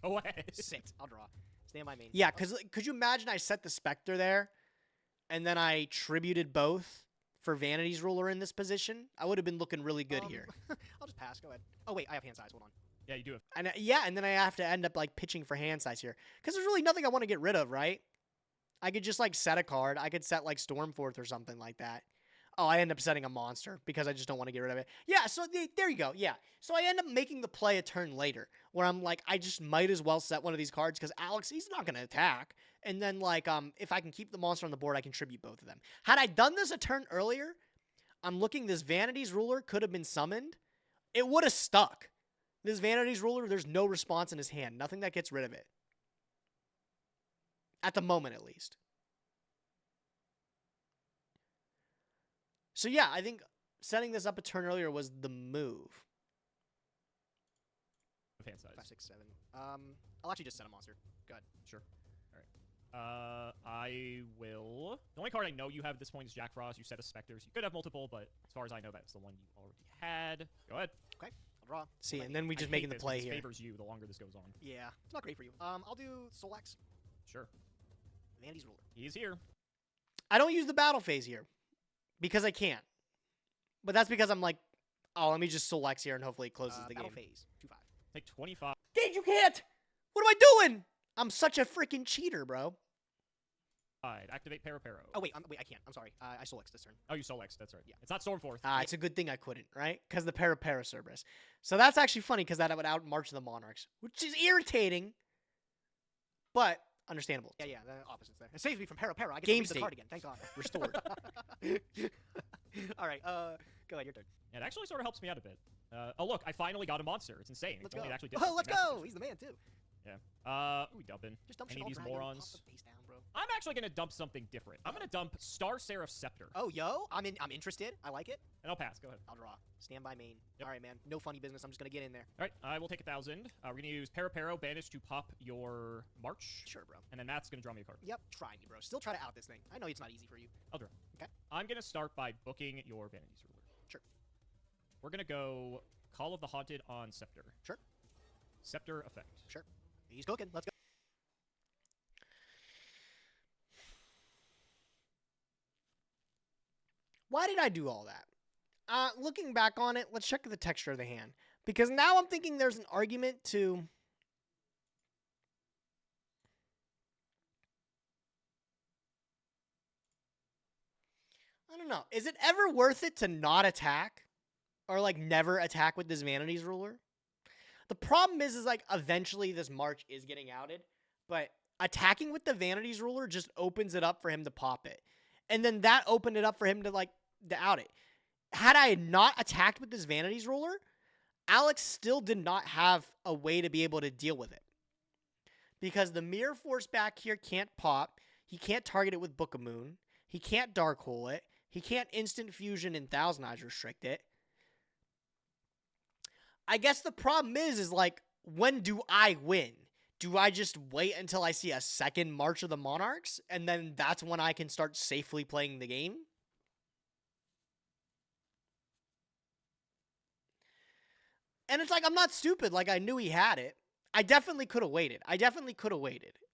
Go ahead. 6. I'll draw. Stand by main. Yeah, because could you imagine I set the Spectre there, and then I tributed both for Vanity's Ruler in this position? I would have been looking really good here. I'll just pass. Go ahead. Oh, wait. I have hand size. Hold on. Yeah, you do have. And and then I have to end up like pitching for hand size here. Because there's really nothing I want to get rid of, right? I could just like set a card. I could set like Stormforth or something like that. Oh, I end up setting a monster because I just don't want to get rid of it. Yeah, so there you go. Yeah. So I end up making the play a turn later where I'm like, I just might as well set one of these cards because Alex, he's not going to attack. And then like, if I can keep the monster on the board, I contribute both of them. Had I done this a turn earlier, I'm looking, this Vanity's Ruler could have been summoned. It would have stuck. This Vanity's Ruler, there's no response in his hand. Nothing that gets rid of it. At the moment, at least. So yeah, I think setting this up a turn earlier was the move. Hand size. 5, 6, 7. I'll actually just set a monster. Go ahead. Sure. All right. I will. The only card I know you have at this point is Jack Frost. You set a Spectres. You could have multiple, but as far as I know, that's the one you already had. Go ahead. Okay. I'll draw. See, and then we just making the play here. It favors you the longer this goes on. Yeah. It's not great for you. I'll do Soul X. Sure. Vanity's Ruler. He's here. I don't use the battle phase here because I can't. But that's because I'm like, oh, let me just select here and hopefully it closes the game. Phase 2-5. Take 25. Gage, you can't! What am I doing? I'm such a freaking cheater, bro. Activate Paraparo. Oh, wait, I can't. I'm sorry. I Soul X this turn. Oh, you Soul X. That's right. Yeah. It's not Stormforth. It's a good thing I couldn't, right? Because the Parapara Cerberus. So that's actually funny because that would outmarch the Monarchs, which is irritating, but understandable. Yeah, the opposites there. It saves me from Parapara. I get Game to read the card again. Thank God. Restored. All right, go ahead, your turn. It actually sort of helps me out a bit. Oh, look, I finally got a monster. It's insane. Let's It go. actually did Oh, let's something. go. He's the man, too. Yeah. Ooh, dumping. Just dump Any shit of these all dragon, morons. pop the face down, bro. I'm actually going to dump something different. I'm going to dump Star Seraph Scepter. Oh, yo, I'm interested. I like it. And I'll pass. Go ahead. I'll draw. Stand by main. Yep. All right, man. No funny business. I'm just going to get in there. All right, I will take 1,000. We're going to use Paraparo Banish to pop your March. Sure, bro. And then Matt's going to draw me a card. Yep, try me, bro. Still try to out this thing. I know it's not easy for you. I'll draw. Okay. I'm going to start by booking your Vanity's Ruler. Sure. We're going to go Call of the Haunted on Scepter. Sure. Scepter effect. Sure. He's cooking. Let's go. Why did I do all that? Looking back on it, let's check the texture of the hand. Because now I'm thinking there's an argument to... I don't know. Is it ever worth it to not attack? Or, like, never attack with this Vanity's Ruler? The problem is like, eventually this March is getting outed. But attacking with the Vanity's Ruler just opens it up for him to pop it. And then that opened it up for him to, like, to out it. Had I not attacked with this Vanity's Ruler, Alex still did not have a way to be able to deal with it. Because the Mirror Force back here can't pop. He can't target it with Book of Moon. He can't Dark Hole it. He can't Instant Fusion and Thousand Eyes restrict it. I guess the problem is like, when do I win? Do I just wait until I see a second March of the Monarchs? And then that's when I can start safely playing the game? And it's like, I'm not stupid. Like, I knew he had it. I definitely could have waited.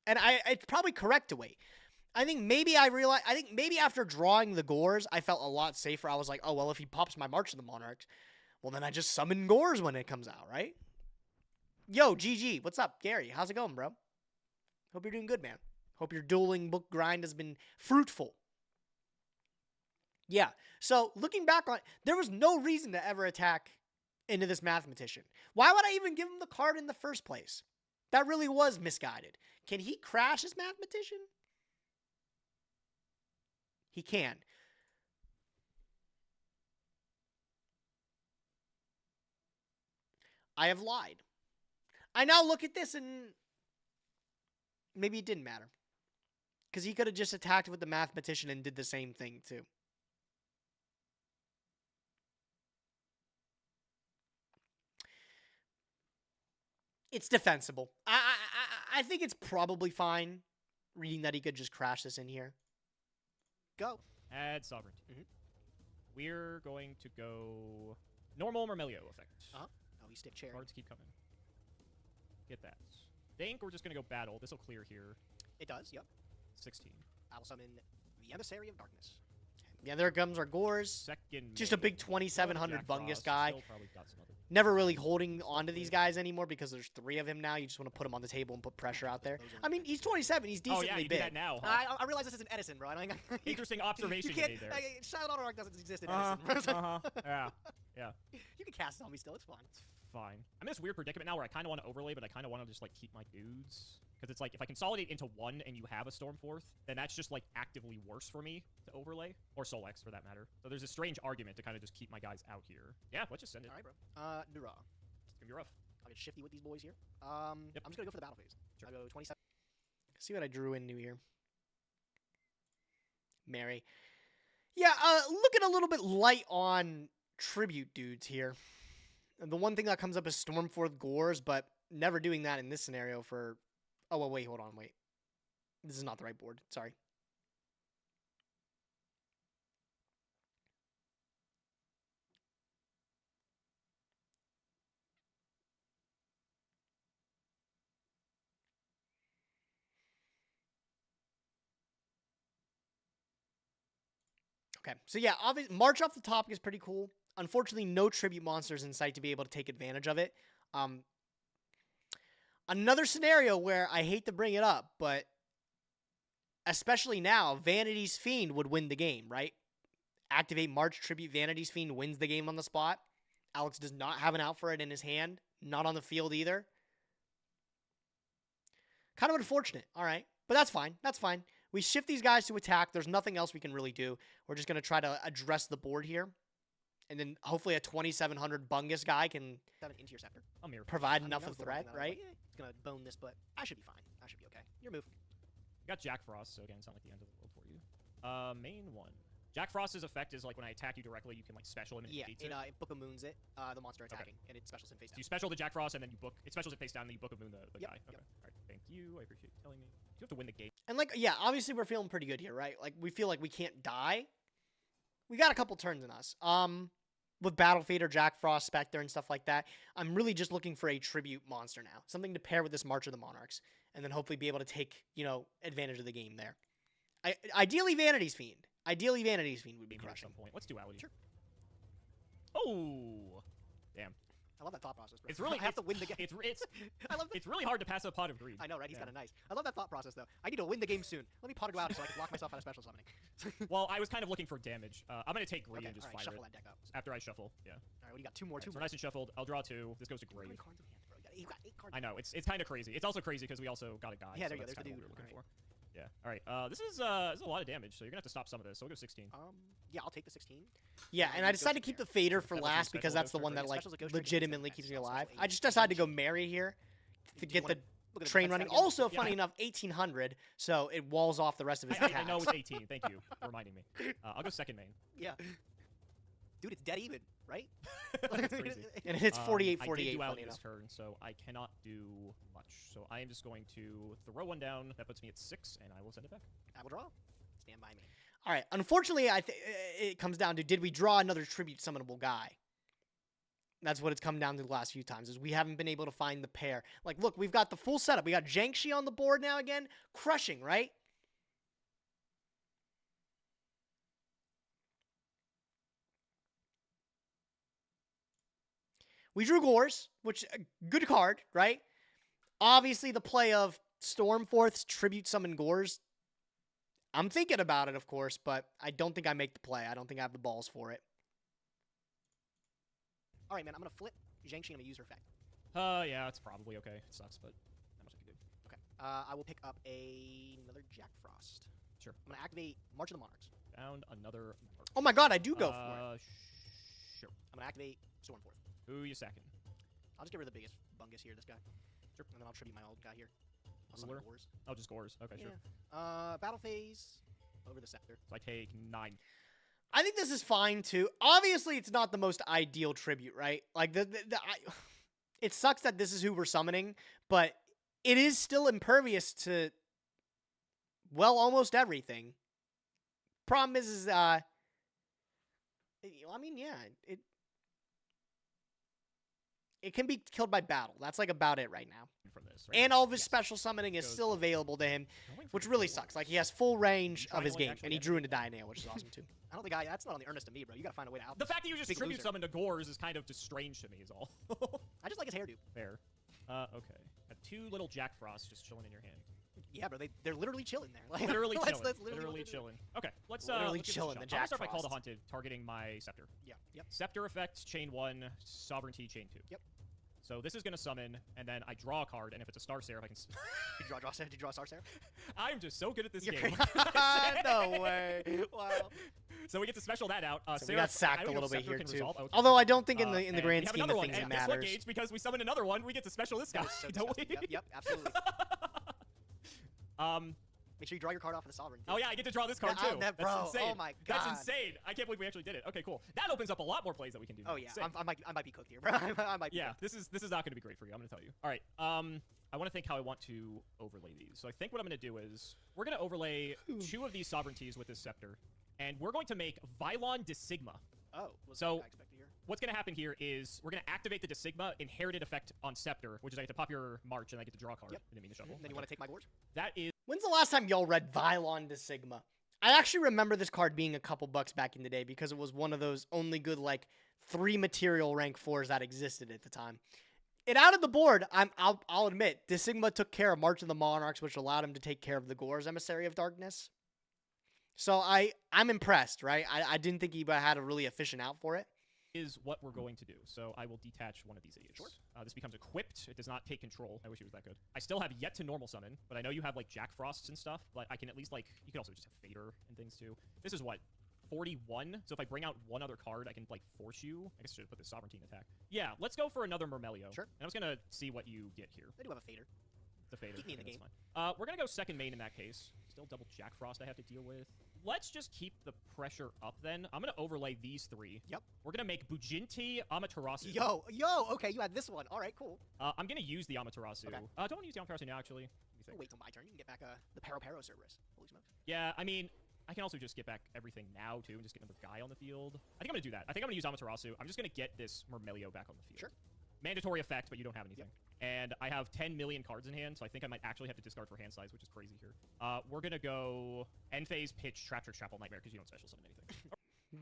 And it's probably correct to wait. I think maybe after drawing the Gores, I felt a lot safer. I was like, oh, well, if he pops my March of the Monarchs, well, then I just summon Gores when it comes out, right? Yo, GG. What's up, Gary? How's it going, bro? Hope you're doing good, man. Hope your dueling book grind has been fruitful. Yeah. So, looking back on it, there was no reason to ever attack into this Mathematician. Why would I even give him the card in the first place? That really was misguided. Can he crash his Mathematician? He can. I have lied. I now look at this and maybe it didn't matter. Because he could have just attacked with the Mathematician and did the same thing too. It's defensible. I think it's probably fine reading that he could just crash this in here. Go. Add Sovereignty. We're going to go normal Mermelio effect. Oh, you stick chair. Cards keep coming. Get that. Think we're just going to go battle. This will clear here. It does, yep. 16. I will summon the Emissary of Darkness. Yeah, there comes our Gores. Second. Just a big 2,700 Jack Bungus Frost. guy. Still probably got some other. Never really holding on to these guys anymore because there's 3 of him now. You just want to put him on the table and put pressure out there. I mean, he's 27. He's decently oh, yeah, you big. do that now, huh? I realize this isn't Edison, bro. Interesting observation you made there. Silent Auto Arc doesn't exist in Edison. Yeah. You can cast it on me still. It's fine. Fine. I'm in this weird predicament now where I kind of want to overlay, but I kind of want to just, like, keep my dudes. Because it's like, if I consolidate into one and you have a Stormforth, then that's just, like, actively worse for me to overlay. Or Soul X, for that matter. So there's a strange argument to kind of just keep my guys out here. Yeah, let's just send it. All right, bro. Draw. It's going to be rough. I'll get shifty with these boys here. I'm just going to go for the battle phase. Sure. I'll go 27. See what I drew in New Year. Mary. Yeah, looking a little bit light on tribute dudes here. The one thing that comes up is Stormforth Gores, but never doing that in this scenario for... Oh, well, wait, hold on, wait. This is not the right board. Sorry. Okay, so yeah, obviously, March off the top is pretty cool. Unfortunately, no tribute monsters in sight to be able to take advantage of it. Another scenario where I hate to bring it up, but especially now, Vanity's Fiend would win the game, right? Activate March Tribute Vanity's Fiend wins the game on the spot. Alex does not have an out for it in his hand. Not on the field either. Kind of unfortunate. All right. But that's fine. That's fine. We shift these guys to attack. There's nothing else we can really do. We're just going to try to address the board here. And then hopefully a 2700 Bungus guy can provide enough of threat, right? It's going to bone this, but I should be fine. I should be okay. Your move. You got Jack Frost, so again, it's not like the end of the world for you. Main one. Jack Frost's effect is like when I attack you directly, you can like special him and it defeats it. It Book of Moons it, the monster attacking, and it specials him face down. So you special the Jack Frost, and then you book it specials it face down, and then you Book of Moon the guy. Okay. Yep. All right. Thank you. I appreciate you telling me. You have to win the game. And like, yeah, obviously we're feeling pretty good here, right? Like we feel like we can't die. We got a couple turns in us. With Battle Fader, Jack Frost, Spectre, and stuff like that, I'm really just looking for a tribute monster now. Something to pair with this March of the Monarchs. And then hopefully be able to take, advantage of the game there. Ideally, Vanity's Fiend. Ideally, Vanity's Fiend would be crushing. At some point. Let's duality. Sure. Oh! Damn. I love that thought process, bro. It's really I have to win the game. I love it's really hard to pass a Pot of Greed. I know, right? He's kind of nice. I love that thought process, though. I need to win the game soon. Let me pot it out so I can lock myself out of special summoning. Well, I was kind of looking for damage. I'm going to take Greed and just fire shuffle it. that deck up. After I shuffle, yeah. All right, what do you got? Two more. So nice and shuffled. I'll draw 2. This goes to Grave. Cards in hand, bro. You got 8 cards. I know. It's kind of crazy. It's also crazy because we also got a guy. Yeah, so there you go. that's There's the kinda dude. what we're looking for. Yeah. All right. This is a lot of damage, so you're gonna have to stop some of this. So we'll go 16. Yeah, I'll take the 16. Yeah, and I decided to keep the Fader for last because that's the one that like legitimately keeps me alive. I just decided to go Mary here to get the train running. Also, funny enough, 1800, so it walls off the rest of his attacks. I know it's 18. Thank you for reminding me. I'll go second main. Yeah. Dude, it's dead even, right? That's crazy. And it's 48-48. I did duality this turn, so I cannot do much. So I am just going to throw one down. That puts me at 6, and I will send it back. I will draw. Stand by me. All right. Unfortunately, it comes down to, did we draw another tribute summonable guy? That's what it's come down to the last few times, is we haven't been able to find the pair. Like, look, we've got the full setup. We got Jiangxi on the board now again. Crushing, right? We drew Gores, which a good card, right? Obviously, the play of Stormforth's tribute summon Gores. I'm thinking about it, of course, but I don't think I make the play. I don't think I have the balls for it. All right, man. I'm gonna flip Jiangxi and I'm gonna use her effect. Yeah, it's probably okay. It sucks, but not much I can do. Okay. I will pick up another Jack Frost. Sure. I'm gonna activate March of the Monarchs. Found another. Oh my God, I do go for it. Sure. I'm gonna activate Stormforth. Who you sacking? I'll just get rid of the biggest bungus here, this guy. Sure. And then I'll tribute my old guy here. I'll summon Gores. Oh, just Gores. Okay, yeah. Sure. Battle phase over the scepter. So I take 9. I think this is fine too. Obviously, it's not the most ideal tribute, right? Like it sucks that this is who we're summoning, but it is still impervious to, well, almost everything. Problem is I mean, yeah, it can be killed by battle. That's like about it right now. From this, right? And all of his special summoning is still available to him, which really sucks. Like, he has full range of his game, and he drew into Dianail, which is awesome too. I don't think that's not on the earnest of me, bro. You gotta find a way to out. The fact that you just tribute summon to Gores is kind of just strange to me, is all. I just like his hairdo. Fair. Okay. Got 2 little Jack Frosts just chilling in your hand. Yeah, bro. They're literally chilling there. Like, literally chilling. That's literally chilling. Okay, let's literally let's chilling the Jack I'll start by Call Frost. the Haunted, targeting my Scepter. Yeah. Yep. Scepter effect, chain 1, Sovereignty, chain 2. Yep. So this is going to summon, and then I draw a card, and if it's a Star Seraph, I can... Did you draw Star Seraph? I'm just so good at this game. No way. Wow. So we get to special that out. So we got sacked a little bit here, too. Okay. Although I don't think in the grand scheme of things and it guess what, matters. Gage? Because we summon another one, we get to special this guy, So don't we? Yep, absolutely. Make sure you draw your card off of the Sovereign. Oh yeah, I get to draw this card too. Bro, that's insane. oh my God. That's insane. I can't believe we actually did it. Okay, cool. That opens up a lot more plays that we can do. Oh yeah, Sick. I might be cooked here, bro. I might be yeah, cooked. this is not going to be great for you. I'm going to tell you. All right. I want to think how I want to overlay these. So I think what I'm going to do is we're going to overlay 2 of these sovereignties with this scepter, and we're going to make Vylon de Sigma. Oh, so I expected here. What's going to happen here is we're going to activate the de Sigma inherited effect on Scepter, which is I get to pop your March and I get to draw a card. Yep. I didn't mean to shuffle. Then you want to take my Gores? That is. When's the last time y'all read Vylon de Sigma? I actually remember this card being a couple bucks back in the day because it was one of those only good, like, 3 material rank 4s that existed at the time. And out of the board, I'll admit, this Sigma took care of March of the Monarchs, which allowed him to take care of the Gore's Emissary of Darkness. So I'm impressed, right? I didn't think he had a really efficient out for it. Is what we're going to do. So I will detach one of these aids. Sure. This becomes equipped. It does not take control. I wish it was that good. I still have yet to normal summon, but I know you have like Jack Frosts and stuff, but I can at least like, you can also just have Fader and things too. This is what? 41? So if I bring out one other card, I can like force you. I guess I should put the Sovereignty in attack. Yeah, let's go for another Mermelio. Sure. And I was going to see what you get here. I do have a Fader. The Fader. Keep me in the game. Fine. We're going to go second main in that case. Still double Jack Frost I have to deal with. Let's just keep the pressure up then. I'm going to overlay these 3. Yep. We're going to make Bujinti Amaterasu. Yo, okay, you had this one. All right, cool. I'm going to use the Amaterasu. Okay. Don't want to use the Amaterasu now, actually. Wait till my turn. You can get back the Pero Cerberus. Holy smokes. Yeah, I mean, I can also just get back everything now, too, and just get another guy on the field. I think I'm going to do that. I think I'm going to use Amaterasu. I'm just going to get this Mermelio back on the field. Sure. Mandatory effect, but you don't have anything. Yep. And I have 10 million cards in hand, so I think I might actually have to discard for hand size, which is crazy here. We're going to go end phase, pitch, Trap Trick, Trapple, Nightmare, because you don't special summon anything.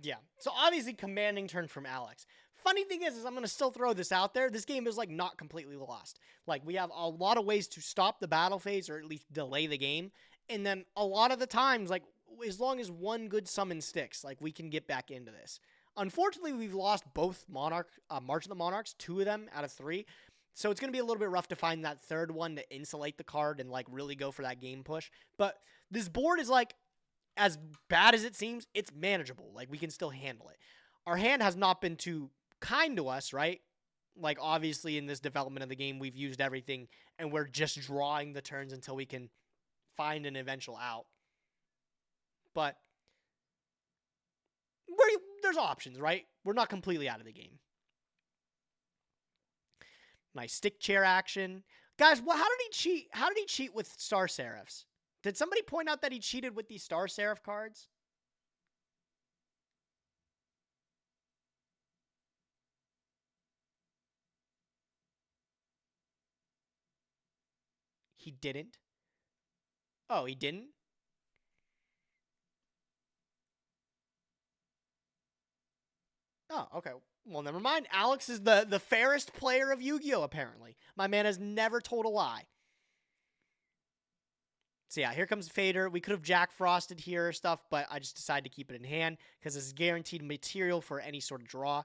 Yeah. So obviously commanding turn from Alex. Funny thing is I'm going to still throw this out there. This game is like not completely lost. Like we have a lot of ways to stop the battle phase or at least delay the game. And then a lot of the times, like as long as one good summon sticks, like we can get back into this. Unfortunately, we've lost both March of the Monarchs, 2 of them out of 3. So it's going to be a little bit rough to find that third one to insulate the card and like really go for that game push. But this board is like, as bad as it seems, it's manageable. Like we can still handle it. Our hand has not been too kind to us, right? Like obviously in this development of the game, we've used everything and we're just drawing the turns until we can find an eventual out. But there's options, right? We're not completely out of the game. Nice stick chair action. Guys, how did he cheat? How did he cheat with Star Seraphs? Did somebody point out that he cheated with these Star Seraph cards? He didn't? Oh, he didn't? Oh, okay. Well, never mind. Alex is the fairest player of Yu-Gi-Oh! Apparently. My man has never told a lie. So yeah, here comes Fader. We could have Jack Frosted here or stuff, but I just decided to keep it in hand because it's guaranteed material for any sort of draw.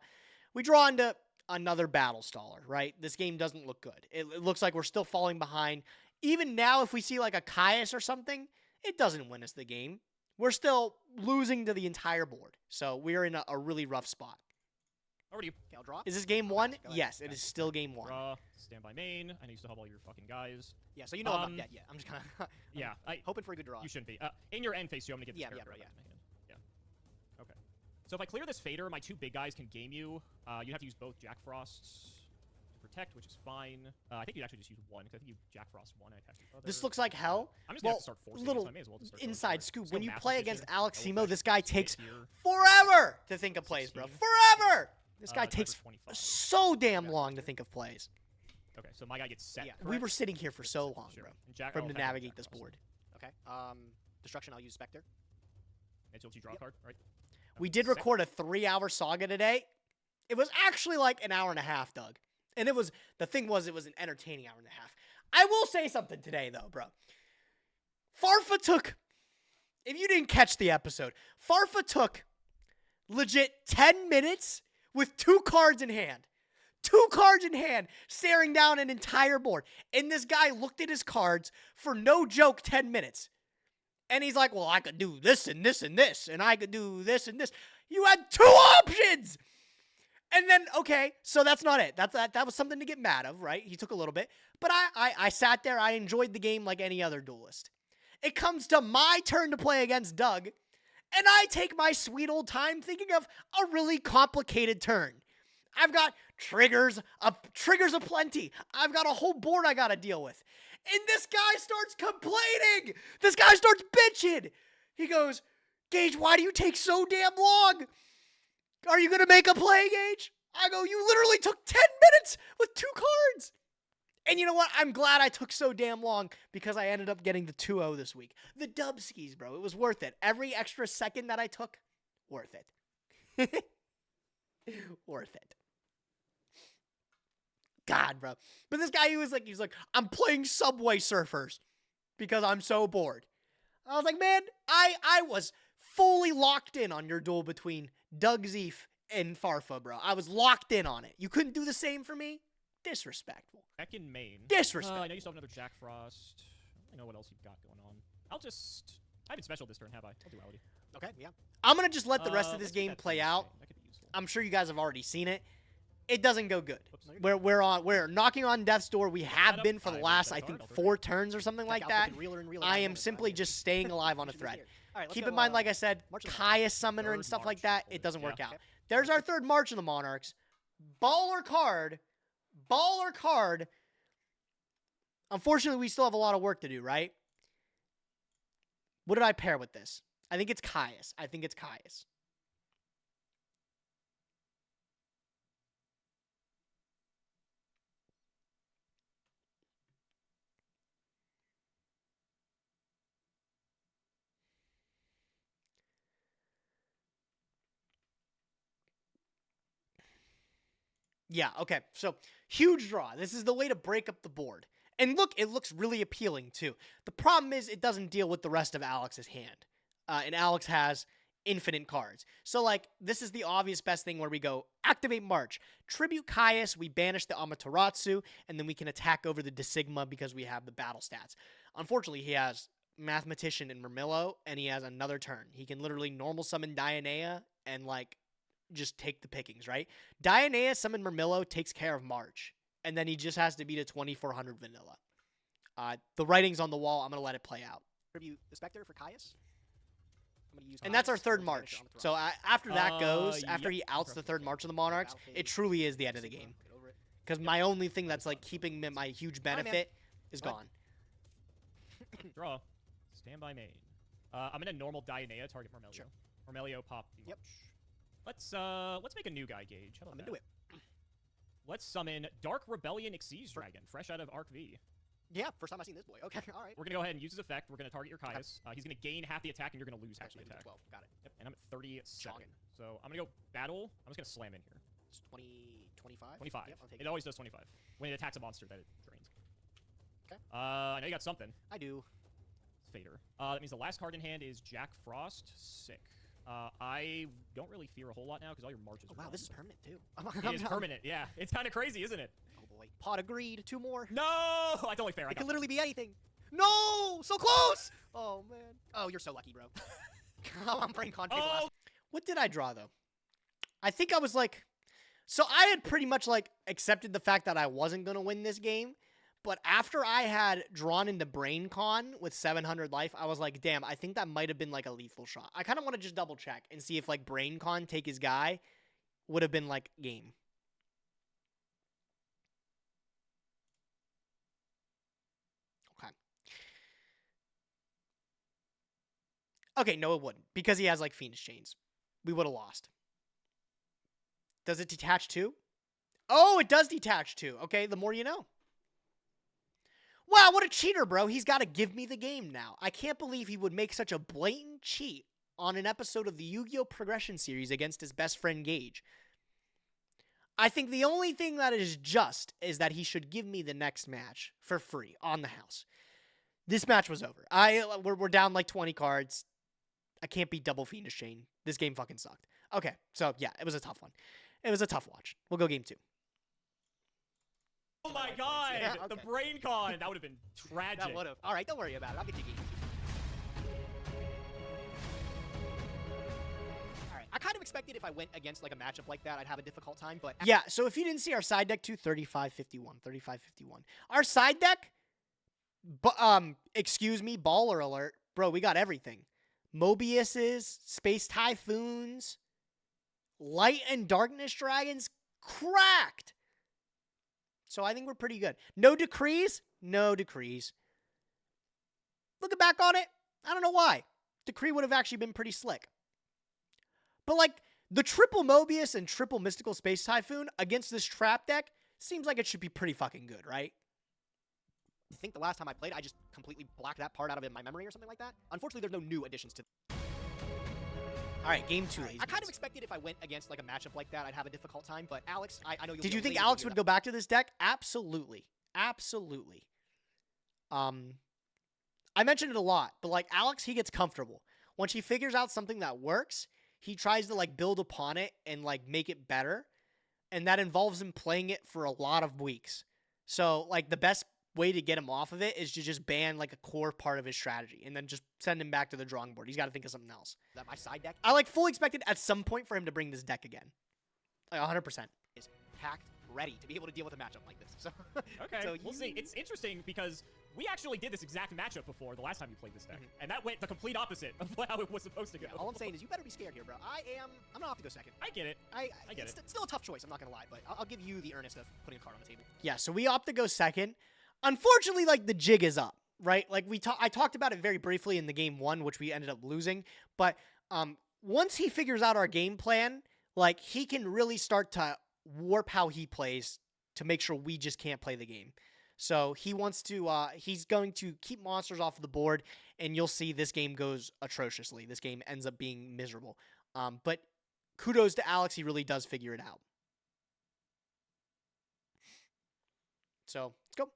We draw into another Battle Staller, right? This game doesn't look good. It looks like we're still falling behind. Even now, if we see like a Caius or something, it doesn't win us the game. We're still losing to the entire board. So we're in a really rough spot. Over to you. Okay, I'll draw. Is this game 1? Yes, it is still game 1. Draw, stand by main. I know you still have all your fucking guys. Yeah, so you know I'm not dead yet. I'm just kind of yeah, hoping for a good draw. You shouldn't be. In your end phase, too, I'm going to get this character bro, back in my hand. Yeah. Okay. So if I clear this Fader, my 2 big guys can game you. You have to use both Jack Frosts to protect, which is fine. I think you actually just use 1, because I think you Jack Frost 1 and attach your other. This looks like hell. I'm just going to have to start forcing little it, so I may as well just start inside scoop. When you Massive play against Vision, Aleximo, this guy takes here. forever to think of plays, bro. 16. Forever! This guy takes 25. so damn long to think of plays. Okay, so my guy gets set. Yeah. We were sitting here for so long, Sure. bro, And Jack, for him I'll to attack navigate Jack this Frost. board. Okay. Destruction, I'll use Spectre. And so you draw a card, right? We did record a 3-hour saga today. It was actually like an hour and a half, Doug. And it was an entertaining hour and a half. I will say something today, though, bro. Farfa took, if you didn't catch the episode, Farfa took legit 10 minutes with 2 cards in hand. 2 cards in hand, staring down an entire board. And this guy looked at his cards for no joke 10 minutes. And he's like, well, I could do this and this and this, and I could do this and this. You had 2 options! And then, okay, so that's not it. That was something to get mad of, right? He took a little bit. But I sat there, I enjoyed the game like any other duelist. It comes to my turn to play against Doug, and I take my sweet old time thinking of a really complicated turn. I've got triggers aplenty. I've got a whole board I gotta deal with. And this guy starts complaining. This guy starts bitching. He goes, Gage, why do you take so damn long? Are you gonna make a play, Gage? I go, you literally took 10 minutes with 2 cards. And you know what? I'm glad I took so damn long because I ended up getting the 2-0 this week. The dub skis, bro. It was worth it. Every extra second that I took, worth it. Worth it. God, bro. But this guy, he was like, I'm playing Subway Surfers because I'm so bored. I was like, man, I was fully locked in on your duel between Doug Zeef and Farfa, bro. I was locked in on it. You couldn't do the same for me? Disrespectful. Back in Maine. Disrespectful. I know you still have another Jack Frost. I don't know what else you've got going on. I haven't special this turn, have I? I'll do Duality. Okay, yeah. I'm going to just let the rest of this game play out. That could be useful. I'm sure you guys have already seen it. It doesn't go good. We're knocking on death's door. We have been for the last, I think, 4 turns or something like that. I am simply just staying alive on a thread. Keep in mind, like I said, Caius Summoner and stuff like that, it doesn't work out. There's our third March of the Monarchs. Baller card. Baller card. Unfortunately, we still have a lot of work to do, right? What did I pair with this? I think it's Caius. Yeah, okay. So, huge draw. This is the way to break up the board. And look, it looks really appealing, too. The problem is it doesn't deal with the rest of Alex's hand. And Alex has infinite cards. So, like, this is the obvious best thing where we go, activate March. Tribute Caius, we banish the Amaterasu, and then we can attack over the Desigma because we have the battle stats. Unfortunately, he has Mathematician and Murmillo, and he has another turn. He can literally normal summon Dionea and, like, just take the pickings, right? Dionea summon Murmillo takes care of March, and then he just has to beat a 2400 vanilla. The writing's on the wall. I'm going to let it play out. Tribute the Spectre for Caius. And that's our third March. So after that goes, after he outs the third March of the Monarchs, it truly is the end of the game. Because my only thing that's like keeping my huge benefit is gone. Draw. Stand by main. I'm in a normal Dionea, target Murmillo. Sure. Murmillo, pop. Yep. Let's make a new guy gauge. How about I'm into it. Let's summon Dark Rebellion Xyz Dragon, fresh out of Arc V. Yeah, first time I've seen this boy. Okay, all right. We're gonna go ahead and use his effect. We're gonna target your Caius. He's gonna gain half the attack, and you're gonna lose half the attack. 12. Got it. Yep, and I'm at 37. Shocking. So I'm gonna go battle. I'm just gonna slam in here. It's 25? 25. Yep, I'll take it always does 25. When it attacks a monster that it drains. Okay. I know you got something. I do. It's Fader. That means the last card in hand is Jack Frost. Sick. I don't really fear a whole lot now because all your marches are wow, gone. this is permanent too. It is permanent, yeah. It's kind of crazy, isn't it? Oh boy. Pot agreed. 2 more. No! That's only fair. It could literally be anything. No! So close! Oh, man. Oh, you're so lucky, bro. I'm playing Contrary last. What did I draw, though? I think I was like... So I had pretty much, like, accepted the fact that I wasn't going to win this game. But after I had drawn into Brain Con with 700 life, I was like, damn, I think that might have been, like, a lethal shot. I kind of want to just double check and see if, like, Brain Con take his guy would have been, like, game. Okay, no, it wouldn't. Because he has, like, Phoenix Chains. We would have lost. Does it detach too? Oh, it does detach too. Okay, the more you know. Wow, what a cheater, bro. He's got to give me the game now. I can't believe he would make such a blatant cheat on an episode of the Yu-Gi-Oh! Progression series against his best friend Gage. I think the only thing that is just is that he should give me the next match for free on the house. This match was over. We're down like 20 cards. I can't beat double Phoenix Chain. This game fucking sucked. Okay, so yeah, it was a tough one. It was a tough watch. We'll go game 2. Oh my god! Yeah, okay. The Brain Con! That would have been tragic. That would have. Alright, don't worry about it. I'll get you game 2. Alright, I kind of expected if I went against like a matchup like that, I'd have a difficult time, but... Yeah, so if you didn't see our side deck too, 35-51. Our side deck, excuse me, baller alert. Bro, we got everything. Mobiuses, Space Typhoons, Light and Darkness Dragons, cracked. So I think we're pretty good. No decrees? No decrees. Looking back on it, I don't know why. Decree would have actually been pretty slick. But like, the triple Mobius and triple Mystical Space Typhoon against this trap deck seems like it should be pretty fucking good, right? I think the last time I played, I just completely blacked that part out of my memory or something like that. Unfortunately, there's no new additions to... All right, game 2, ladies. I kind of expected if I went against like a matchup like that, I'd have a difficult time. But Alex, I know you'll. Did you think Alex would go back to this deck? Absolutely, absolutely. I mentioned it a lot, but like Alex, he gets comfortable. Once he figures out something that works, he tries to like build upon it and like make it better. And that involves him playing it for a lot of weeks. So like the best way to get him off of it is to just ban like a core part of his strategy and then just send him back to the drawing board. He's got to think of something else. Is that my side deck? I like fully expected at some point for him to bring this deck again. Like 100%. Is packed, ready to be able to deal with a matchup like this. So okay, so we'll see. It's interesting because we actually did this exact matchup before the last time you played this deck, and that went the complete opposite of how it was supposed to go. Yeah, all I'm saying is you better be scared here, bro. I'm gonna have to go second. I get it. I get it. It's still a tough choice. I'm not gonna lie, but I'll give you the earnest of putting a card on the table. Yeah, so we opt to go second. Unfortunately, like the jig is up, right? Like I talked about it very briefly in the game 1, which we ended up losing. But once he figures out our game plan, like he can really start to warp how he plays to make sure we just can't play the game. So he wants to, he's going to keep monsters off of the board, and you'll see this game goes atrociously. This game ends up being miserable. But kudos to Alex, he really does figure it out. So, let's go.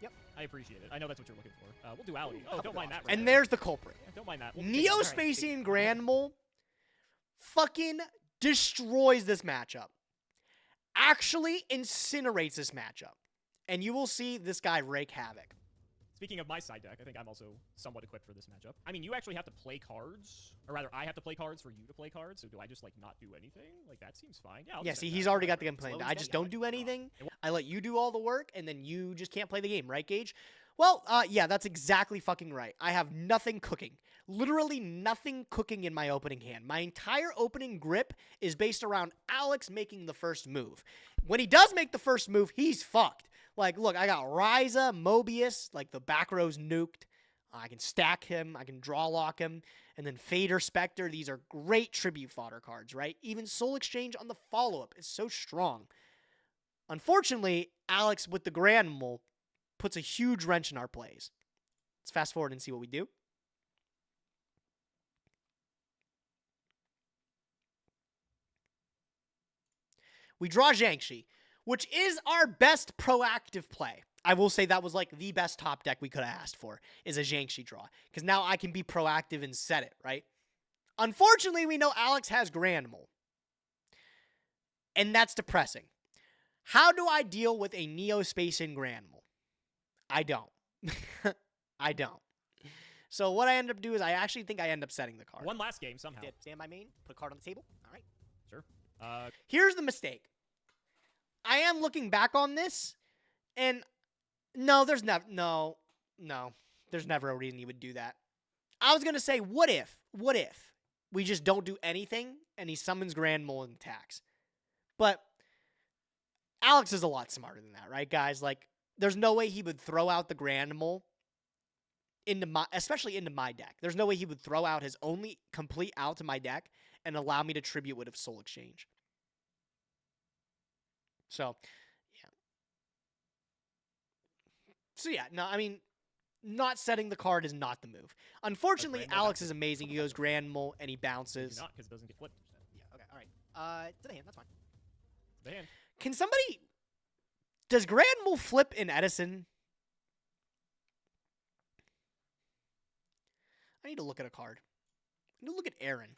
Yep. I appreciate it. I know that's what you're looking for. We'll do Alley. Oh, don't mind that. Right and there. There's the culprit. Don't mind that. Neo-Spacian Granmole fucking destroys this matchup. Actually incinerates this matchup. And you will see this guy wreak havoc. Speaking of my side deck, I think I'm also somewhat equipped for this matchup. I mean, you actually have to play cards, or rather, I have to play cards for you to play cards, so do I just, like, not do anything? Like, that seems fine. Yeah, Yeah, see, he's already got the game planned. I just don't do anything. I let you do all the work, and then you just can't play the game, right, Gage? Well, yeah, that's exactly fucking right. I have nothing cooking. Literally nothing cooking in my opening hand. My entire opening grip is based around Alex making the first move. When he does make the first move, he's fucked. Like, look, I got Ryza, Mobius, like the back row's nuked. I can stack him, I can draw lock him, and then Fader, Spectre. These are great tribute fodder cards, right? Even Soul Exchange on the follow-up is so strong. Unfortunately, Alex with the Granmole puts a huge wrench in our plays. Let's fast forward and see what we do. We draw Zhangxi, which is our best proactive play. I will say that was like the best top deck we could have asked for, is a Zhangxi draw. Because now I can be proactive and set it, right? Unfortunately, we know Alex has Granmole. And that's depressing. How do I deal with a Neo-Spacian Granmole? I don't. I don't. So what I end up doing is I actually think I end up setting the card. One last game, somehow. Stand by main, put a card on the table. All right. Sure. Here's the mistake. I am looking back on this, and no, there's never there's never a reason he would do that. I was gonna say, what if we just don't do anything and he summons Granmole and attacks? But Alex is a lot smarter than that, right, guys? Like, there's no way he would throw out the Granmole especially into my deck. There's no way he would throw out his only complete out to my deck and allow me to tribute with a Soul Exchange. So, yeah. So, yeah, no, I mean, not setting the card is not the move. Unfortunately, Alex is amazing. He goes Granmole, and he bounces. Not, because it doesn't get flipped. Yeah, okay, all right. To the hand, that's fine. The hand. Can somebody... Does Granmole flip in Edison? I need to look at a card. I need to look at Aaron.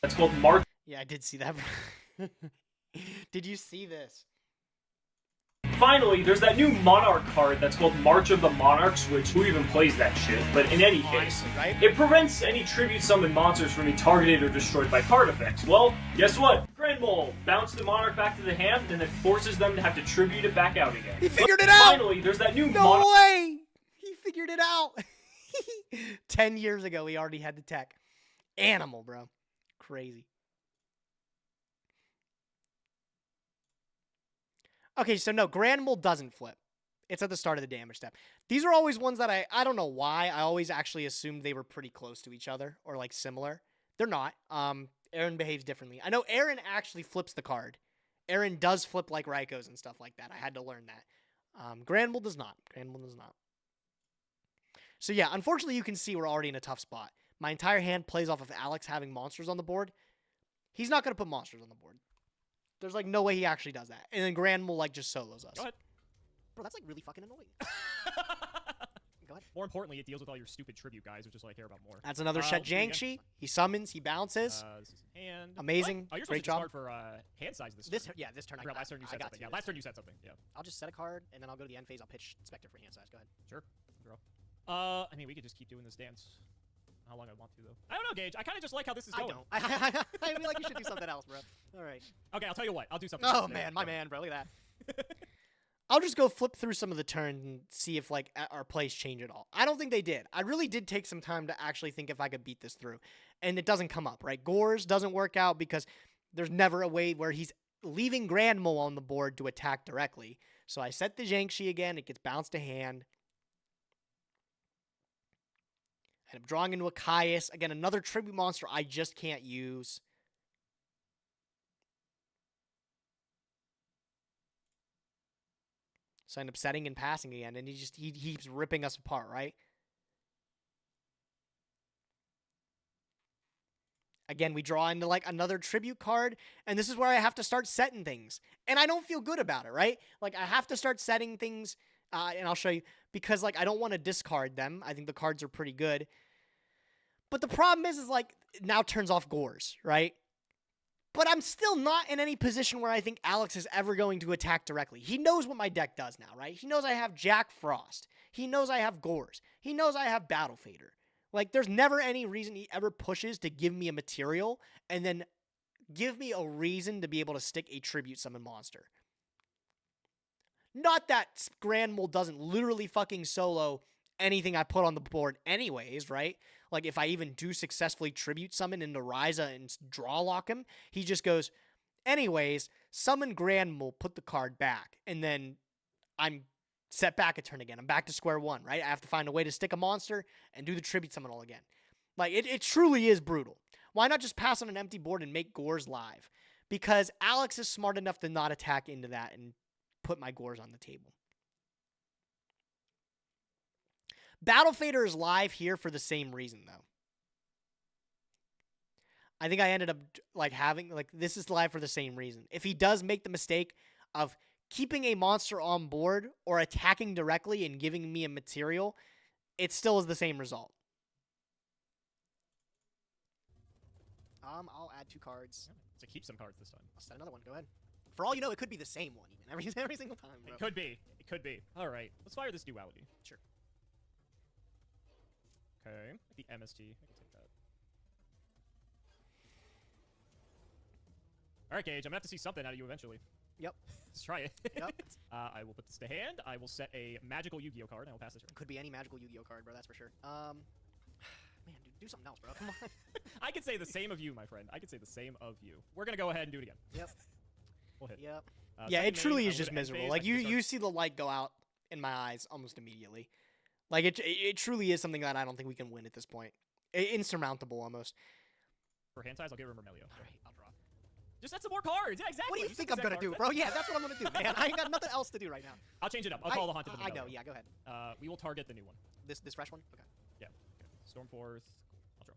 That's called March. Yeah, I did see that. Did you see this? Finally, there's that new Monarch card that's called March of the Monarchs, which who even plays that shit? But in any case, Honestly, right? it prevents any tribute summon monsters from being targeted or destroyed by card effects. Well, guess what? Granmole bounce the Monarch back to the hand, and then forces them to have to tribute it back out again. He figured it out! Finally, there's that new No way! He figured it out! 10 years ago, he already had the tech. Animal, bro. Crazy. Okay, so no, Grand Mole doesn't flip. It's at the start of the damage step. These are always ones that I don't know why. I always actually assumed they were pretty close to each other or like similar. They're not. Aaron behaves differently. I know Aaron actually flips the card. Aaron does flip like Raikou and stuff like that. I had to learn that. Grand Mole does not. Grand Mole does not. So yeah, unfortunately you can see we're already in a tough spot. My entire hand plays off of Alex having monsters on the board. He's not going to put monsters on the board. There's like no way he actually does that. And then Grand Mole like just solos us. Go ahead. Bro, that's like really fucking annoying. Go ahead. More importantly, it deals with all your stupid tribute guys, which is what I care about more. That's another Shet Jiangshi. He summons, he bounces. This is hand. Amazing. What? Oh, you're Great job. job. For hand size this turn. This turn. Last turn you said something. Yeah, last turn you said something. Yeah. I'll just set a card, and then I'll go to the end phase. I'll pitch Spectre for hand size. Go ahead. Sure. Draw. I mean, we could just keep doing this dance. How long I want to, though. I don't know, Gage. I kind of just like how this is going. I don't. I feel like you should do something else, bro. All right. Okay, I'll tell you what. I'll do something Oh, else. man. My man, bro. Look at that. I'll just go flip through some of the turns and see if like our plays change at all. I don't think they did. I really did take some time to actually think if I could beat this through. And it doesn't come up, right? Gores doesn't work out because there's never a way where he's leaving Grand Mole on the board to attack directly. So I set the Jiangshi again. It gets bounced to hand. And I'm drawing into a Caius. Again, another tribute monster I just can't use. So I end up setting and passing again, and he keeps ripping us apart, right? Again, we draw into like another tribute card, and this is where I have to start setting things. And I don't feel good about it, right? Like I have to start setting things, and I'll show you, because like I don't want to discard them. I think the cards are pretty good. But the problem is like now turns off Gores, right? But I'm still not in any position where I think Alex is ever going to attack directly. He knows what my deck does now, right? He knows I have Jack Frost. He knows I have Gores. He knows I have Battle Fader. Like, there's never any reason he ever pushes to give me a material and then give me a reason to be able to stick a tribute summon monster. Not that Grand Mole doesn't literally fucking solo anything I put on the board anyways, right? Like, if I even do successfully tribute summon into Ryza and draw lock him, he just goes, anyways, summon Grand Mole, put the card back, and then I'm set back a turn again. I'm back to square one, right? I have to find a way to stick a monster and do the tribute summon all again. Like, it truly is brutal. Why not just pass on an empty board and make Gores live? Because Alex is smart enough to not attack into that and put my Gores on the table. Battle Fader is live here for the same reason, though. I think I ended up like having, like, this is live for the same reason. If he does make the mistake of keeping a monster on board or attacking directly and giving me a material, it still is the same result. I'll add 2 cards. Yeah, to keep some cards this time. I'll set another one. Go ahead. For all you know, it could be the same one even every single time, bro. It could be. It could be. All right. Let's fire this duality. Sure. Okay. The MST. I can take that. All right, Gage. I'm gonna have to see something out of you eventually. Yep. Let's try it. Yep. I will put this to hand. I will set a magical Yu-Gi-Oh card, and I will pass this turn. Could be any magical Yu-Gi-Oh card, bro. That's for sure. Man, dude, do something else, bro. Come on. I can say the same of you, my friend. I can say the same of you. We're gonna go ahead and do it again. Yep. We'll hit. Yep. Yeah, it second truly main, is just miserable. phase, Like, I can you see the light go out in my eyes almost immediately. Like, it truly is something that I don't think we can win at this point. Insurmountable, almost. For hand size, I'll give her Mermelio. All right, I'll draw. Just set some more cards. Yeah, exactly. What do you Just think set I'm some gonna do, cards. bro? Yeah, that's what I'm gonna do, man. I ain't got nothing else to do right now. I'll change it up. I'll call the Haunted. I know. Yeah, go ahead. We will target the new one. This fresh one. Okay. Yeah. Okay. Stormforth. I'll draw.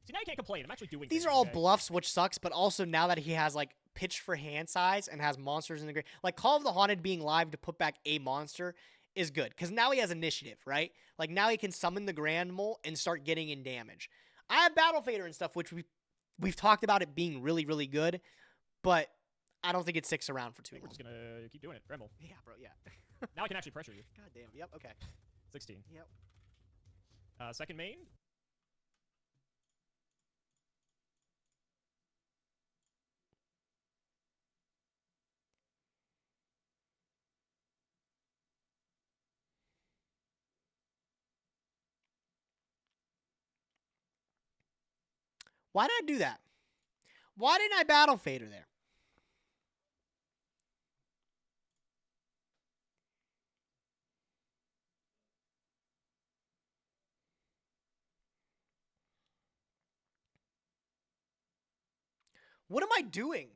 See, now you can't complain. I'm actually doing. These things, are all okay? bluffs, which sucks, but also now that he has, like, pitch for hand size and has monsters in the grave. Like, Call of the Haunted being live to put back a monster is good, because now he has initiative, right? Like, now he can summon the Grand Mole and start getting in damage. I have Battle Fader and stuff, which we've talked about it being really, really good, but I don't think it sticks around for too We're long. just gonna keep doing it. Gremble. Yeah, bro. Yeah. Now I can actually pressure you. God damn. Yep. Okay. 16. Yep. Second main. Why did I do that? Why didn't I Battle Fader there? What am I doing?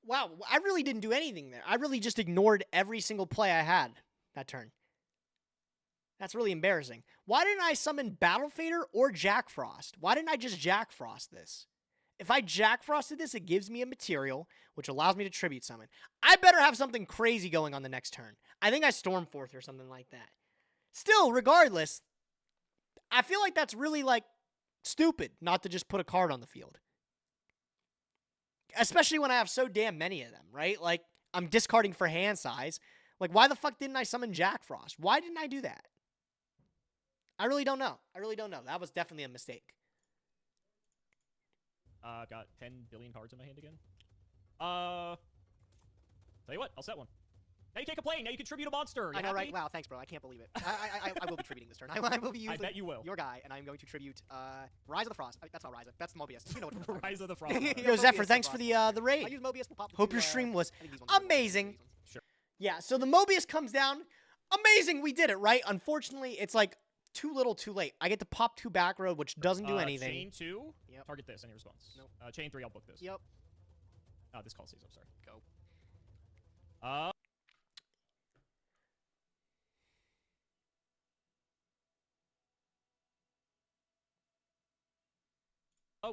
Wow, I really didn't do anything there. I really just ignored every single play I had that turn. That's really embarrassing. Why didn't I summon Battle Fader or Jack Frost? Why didn't I just Jack Frost this? If I Jack Frosted this, it gives me a material, which allows me to tribute summon. I better have something crazy going on the next turn. I think I Stormforth or something like that. Still, regardless, I feel like that's really, like, stupid not to just put a card on the field. Especially when I have so damn many of them, right? Like, I'm discarding for hand size. Like, why the fuck didn't I summon Jack Frost? Why didn't I do that? I really don't know. That was definitely a mistake. Got 10 billion cards in my hand again. Tell you what, I'll set one. Now you can't complain. Now you contribute a monster. I know, right? Wow, thanks, bro. I can't believe it. I will be tributing this turn. I will be using I bet you will. Your guy, and I'm going to tribute Rise of the Frost. That's not Rise. That's Mobius. You know what Rise of the Frost. Yo, Zephyr, thanks for the raid. I use Mobius. We'll pop Hope your stream was amazing. Sure. Yeah, so the Mobius comes down. Amazing, we did it, right? Unfortunately, it's like too little, too late. I get to pop 2 back road, which doesn't do anything. Chain 2. Yep. Target this. Any response? Nope. Chain 3. I'll book this. Yep. This call stays up. Sorry. Go.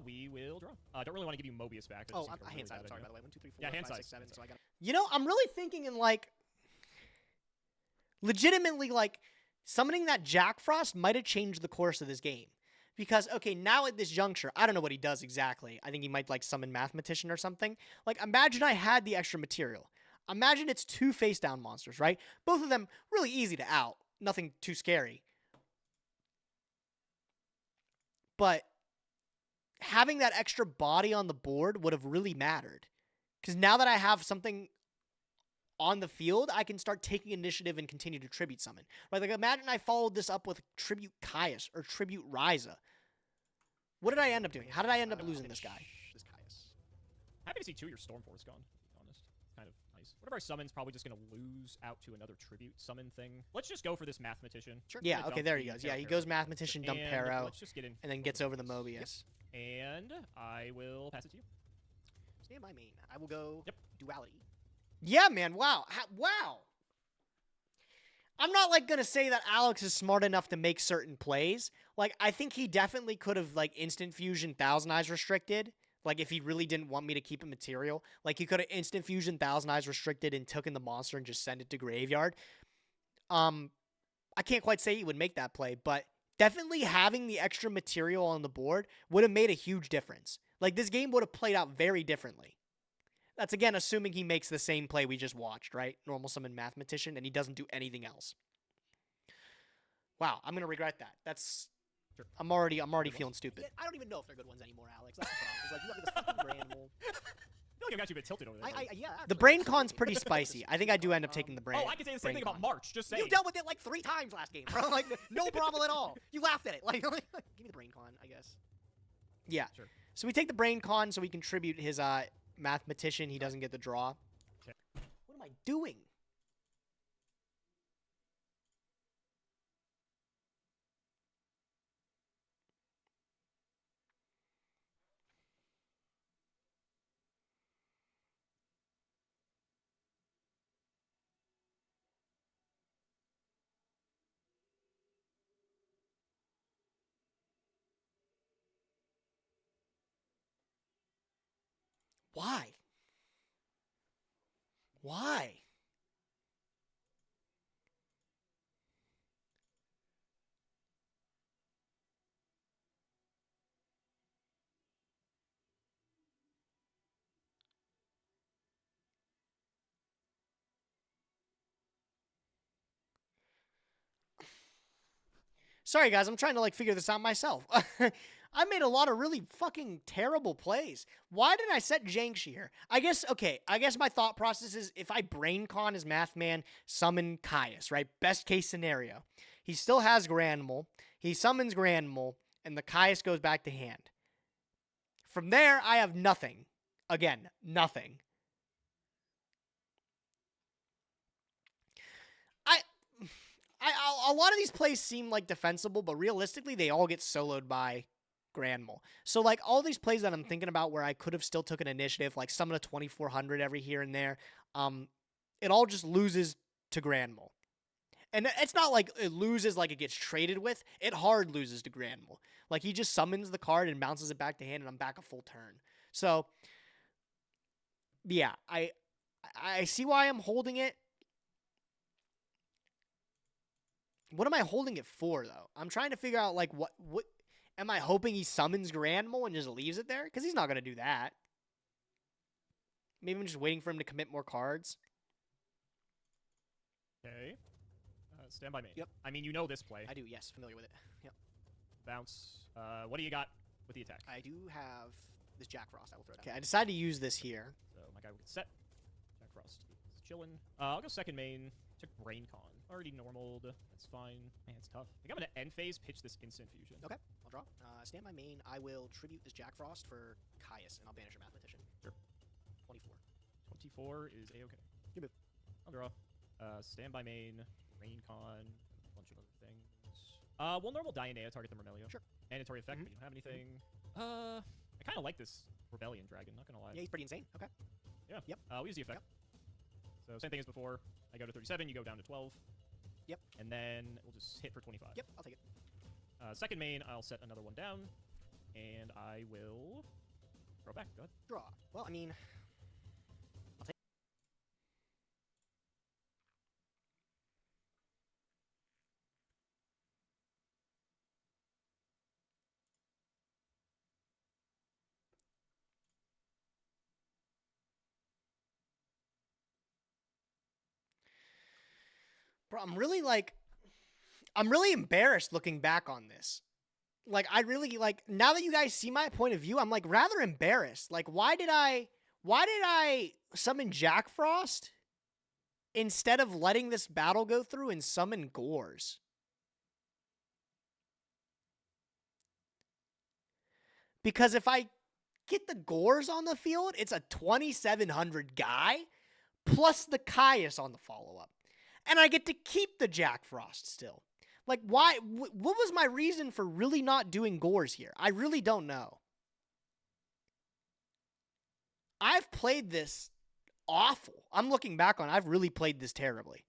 We will draw. I don't really want to give you Mobius back. Oh, I'm hand side. Sorry, by the way. 1, 2, 3, 4, Yeah, 5, hand 6, side. 7. So I got. You know, I'm really thinking in, like, legitimately, like, summoning that Jack Frost might have changed the course of this game. Because, okay, now at this juncture, I don't know what he does exactly. I think he might, like, summon Mathematician or something. Like, imagine I had the extra material. Imagine it's 2 face-down monsters, right? Both of them really easy to out. Nothing too scary. But having that extra body on the board would have really mattered. Because now that I have something on the field, I can start taking initiative and continue to tribute summon. Right? Like, imagine I followed this up with tribute Caius or tribute Ryza. What did I end up doing? How did I end up losing this guy? This Caius. Happy to see 2 of your Stormforce gone, to be honest. Kind of nice. One of our summons probably just going to lose out to another tribute summon thing. Let's just go for this Mathematician. Sure. Yeah, okay, there he goes. Yeah, he goes Mathematician, dump And Pero, let's just get in and then gets over the Mobius. And I will pass it to you. Stay in my main. I will go Duality. Yeah, man, wow. Wow. I'm not, like, going to say that Alex is smart enough to make certain plays. Like, I think he definitely could have, like, Instant Fusion Thousand Eyes restricted. Like, if he really didn't want me to keep a material. Like, he could have Instant Fusion Thousand Eyes restricted and taken the monster and just sent it to Graveyard. I can't quite say he would make that play, but definitely having the extra material on the board would have made a huge difference. Like, this game would have played out very differently. That's, again, assuming he makes the same play we just watched, right? Normal summon Mathematician, and he doesn't do anything else. Wow, I'm going to regret that. That's... Sure. I'm already feeling stupid. Yeah, I don't even know if they're good ones anymore, Alex. That's the problem. It's like, you got this fucking Granimal. I feel like I've got you a bit tilted over there. Yeah, The Brain Con's pretty spicy. I think I do end up taking the Brain. Oh, I can say the same thing about March. Just saying. You dealt with it like 3 times last game, bro. Like, no problem at all. You laughed at it. Like, give me the Brain Con, I guess. Yeah. Sure. So we take the Brain Con so we can tribute his Mathematician. He doesn't get the draw. Okay. What am I doing? Why? Why? Sorry, guys. I'm trying to, like, figure this out myself. I made a lot of really fucking terrible plays. Why did I set Janks here? I guess my thought process is if I Brain Con as Mathman, summon Caius, right? Best case scenario. He still has Granimal. He summons Granimal, and the Caius goes back to hand. From there, I have nothing. Again, nothing. A lot of these plays seem like defensible, but realistically, they all get soloed by Grand Mole. So, like, all these plays that I'm thinking about where I could have still took an initiative, like summon a 2400 every here and there, it all just loses to Grand Mole. And it's not like it loses like it gets traded with. It hard loses to Grand Mole. Like, he just summons the card and bounces it back to hand, and I'm back a full turn. So, yeah, I see why I'm holding it. What am I holding it for, though? I'm trying to figure out, like, what am I hoping he summons Grand Mole and just leaves it there? Because he's not going to do that. Maybe I'm just waiting for him to commit more cards. Okay. Stand by me. Yep. I mean, you know this play. I do, yes. Familiar with it. Yep. Bounce. What do you got with the attack? I do have this Jack Frost. I will throw it out. Okay, I decided to use this here. So my guy will get set. Jack Frost is chilling. I'll go second main. Took BrainCon. Already normaled. That's fine. Man, it's tough. I think I'm going to end phase, pitch this instant fusion. Okay, I'll draw. Stand my main. I will tribute this Jack Frost for Caius, and I'll banish a Mathematician. Sure. 24. 24 is A-okay. You move. I'll draw. Stand by main. BrainCon. A bunch of other things. We'll normal Dianea target the Myrmelio. Sure. Mandatory effect, but you don't have anything. I kind of like this Rebellion Dragon, not going to lie. Yeah, he's pretty insane. Okay. Yeah. Yep. We'll use the effect. So same thing as before. I go to 37, you go down to 12. Yep. And then we'll just hit for 25. Yep, I'll take it. Second main, I'll set another one down. And I will throw back. Go ahead. Draw. Well, I mean, I'll take. Bro, I'm really embarrassed looking back on this. Like, I really, like, now that you guys see my point of view, I'm, like, rather embarrassed. Like, why did I summon Jack Frost instead of letting this battle go through and summon Gores? Because if I get the Gores on the field, it's a 2700 guy plus the Caius on the follow-up. And I get to keep the Jack Frost still. Like, why? What was my reason for really not doing Gores here? I really don't know. I've played this awful. I'm looking back on it. I've really played this terribly.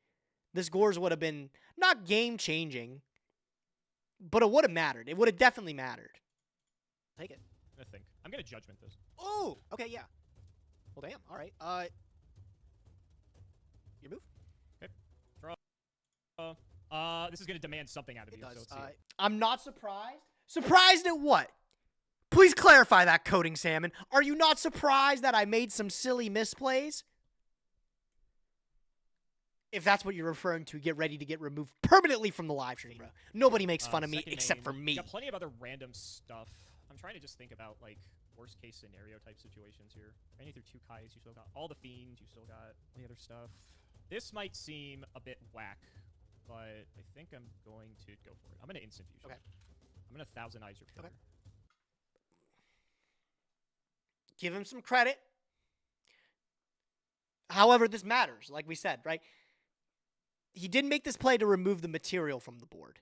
This Gores would have been not game-changing, but it would have mattered. It would have definitely mattered. Take it. I think. I'm going to judgment this. Oh! Okay, yeah. Well, damn. All right. Your move? Okay. Draw. This is going to demand something out of It you. does. So let's see. I'm not surprised. Surprised at what? Please clarify that, Coding Salmon. Are you not surprised that I made some silly misplays? If that's what you're referring to, get ready to get removed permanently from the live stream, bro. Nobody makes fun of me except for me. Got plenty of other random stuff. I'm trying to just think about, like, worst case scenario type situations here. Ran you through 2 Kais, you still got all the Fiends, you still got the other stuff. This might seem a bit whack, but I think I'm going to go for it. I'm going to instant fusion. Okay. I'm going to Thousand Eyes your player. Okay. Give him some credit. However, this matters, like we said, right? He did make this play to remove the material from the board.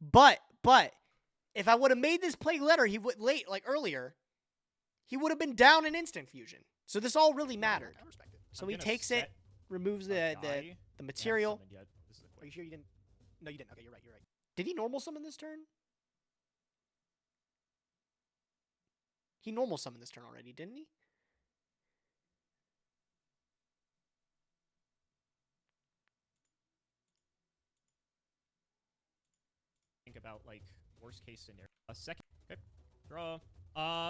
But if I would have made this play later, earlier, he would have been down in instant fusion. So this all really mattered. I respect it. So he takes it, removes the material. Are you sure you didn't? No, you didn't. Okay, you're right. You're right. Did he normal summon this turn? He normal summoned this turn already, didn't he? Think about, like, worst case scenario. A second. Okay. Draw.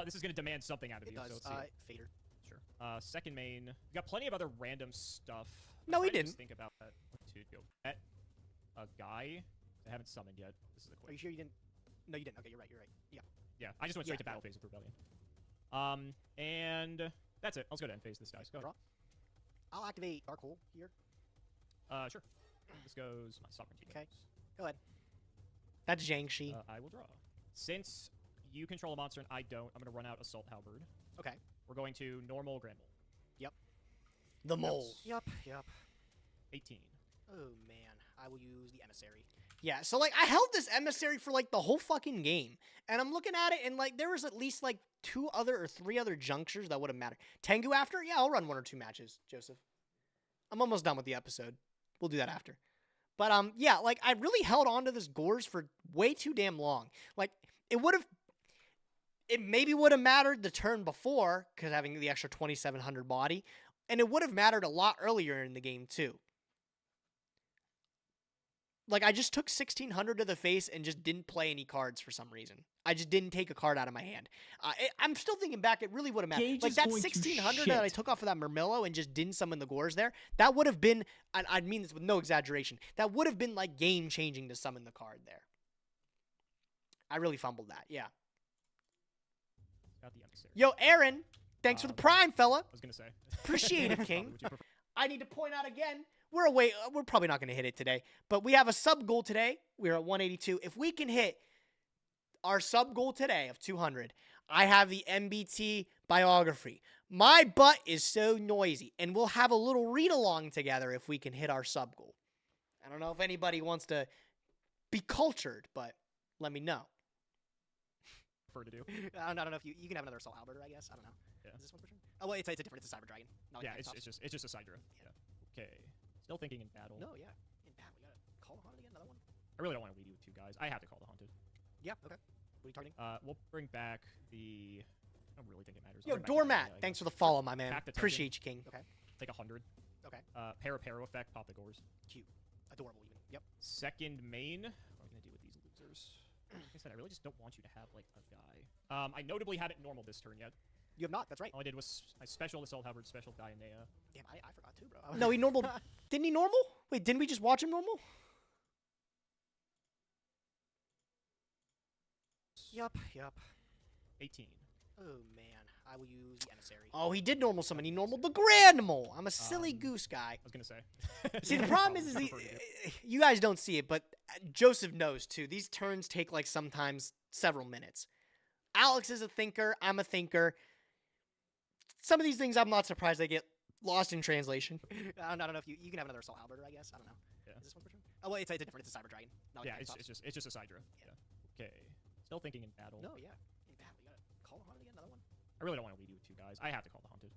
This is going to demand something out of you. It does. So let's see. Fader. Sure. Second main. We got plenty of other random stuff. No, he didn't. Just think about that. To go at a guy I haven't summoned yet. This is a quick. Are you sure you didn't? No, you didn't. Okay, you're right. You're right. Yeah. Yeah, I just went straight to battle phase with Rebellion. And that's it. Let's go to end phase this dice. Go ahead. I'll activate Dark Hole here. Sure. This goes my sovereignty. Okay. Go ahead. That's Zhangxi. I will draw. Since you control a monster and I don't, I'm going to run out Assault Halberd. Okay. We're going to normal Grand Mole. Yep. The mole. Yep. 18. Oh, man. I will use the Emissary. Yeah, so, like, I held this emissary for, like, the whole fucking game. And I'm looking at it, and, like, there was at least, like, 2 other or 3 other junctures that would have mattered. Tengu after? Yeah, I'll run 1 or 2 matches, Joseph. I'm almost done with the episode. We'll do that after. But, yeah, like, I really held on to this Gores for way too damn long. Like, it maybe would have mattered the turn before, because having the extra 2700 body. And it would have mattered a lot earlier in the game, too. Like, I just took 1600 to the face and just didn't play any cards for some reason. I just didn't take a card out of my hand. I'm still thinking back, it really would have mattered. Like, that 1600 that I took off of that Murmillo and just didn't summon the Gores there, that would have been, I mean this with no exaggeration, that would have been, like, game-changing to summon the card there. I really fumbled that, yeah. Got the emissary. Yo, Aaron, thanks for the prime, fella. I was going to say. Appreciate it, King. I need to point out again, we're probably not going to hit it today, but we have a sub goal today. We're at 182. If we can hit our sub goal today of 200, I have the MBT biography. My butt is so noisy, and we'll have a little read-along together if we can hit our sub goal. I don't know if anybody wants to be cultured, but let me know. To do. I don't know if you can have another Assault Halberdier, I guess. I don't know. Yeah. Is this one for sure? Oh, well, it's a different. It's a Cyber Dragon. Yeah, it's just a Sidra. Yeah. Okay. Still thinking in battle. No, yeah. In battle, we gotta call the Haunted again. Another one. I really don't want to lead you with 2 guys. I have to call the Haunted. Yeah. Okay. What are you targeting? We'll bring back the. I don't really think it matters. Yo, Doormat. Thanks for the follow, my man. Appreciate you, King. Okay. Take 100. Okay. Para effect. Pop the Gores. Cute. Adorable, even. Yep. Second main. What are we gonna do with these losers? Like I said, I really just don't want you to have, like, a guy. I notably had it normal this turn yet. You have not, that's right. All I did was I special Assault Halberd, special Dianea. Damn, I forgot too, bro. No, he normal. Didn't he normal? Wait, didn't we just watch him normal? Yup. 18. Oh, man. I will use the Emissary. Oh, he did normal summon. He normaled the Granimal. I'm a silly goose guy. I was going to say. See, the problem is you guys don't see it, but Joseph knows, too. These turns take, like, sometimes several minutes. Alex is a thinker. I'm a thinker. Some of these things I'm not surprised they get lost in translation. I don't know if you can have another Assault Halberdier, I guess. I don't know. Yeah. Is this one for sure? Oh, well, it's a different. It's a Cyber Dragon. Yeah, it's just a Sidra. Yeah. Okay. Still thinking in battle. No, yeah. In battle, you gotta call the Haunted again. Another one. I really don't want to lead you with 2 guys. I have to call the Haunted.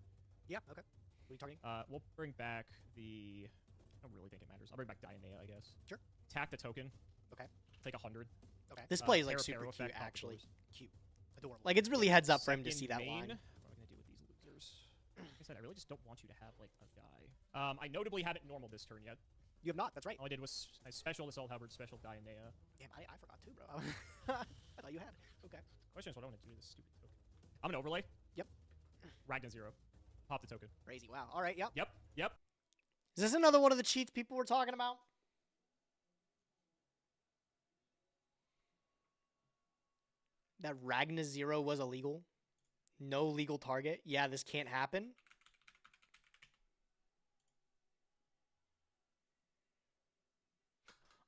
Yeah. Okay. What are you targeting? We'll bring back the. I don't really think it matters. I'll bring back Dianea, I guess. Sure. Attack the token. Okay. Take 100. Okay. This play is, like, super cute, actually. Cute. Adorable. Like, it's really heads up for him to see that line. What are we going to do with these losers? Like I said, I really just don't want you to have, like, a guy. I notably had it normal this turn yet. You have not, that's right. All I did was I special Assault Halberd, special Dianea. Damn, I forgot too, bro. I thought you had. Okay. Question is what I want to do with this stupid token. I'm going to overlay. Yep. Ragna 0. Pop the token. Crazy, wow. All right, yep. Yep. Is this another one of the cheats people were talking about? That Ragna 0 was illegal? No legal target? Yeah, this can't happen.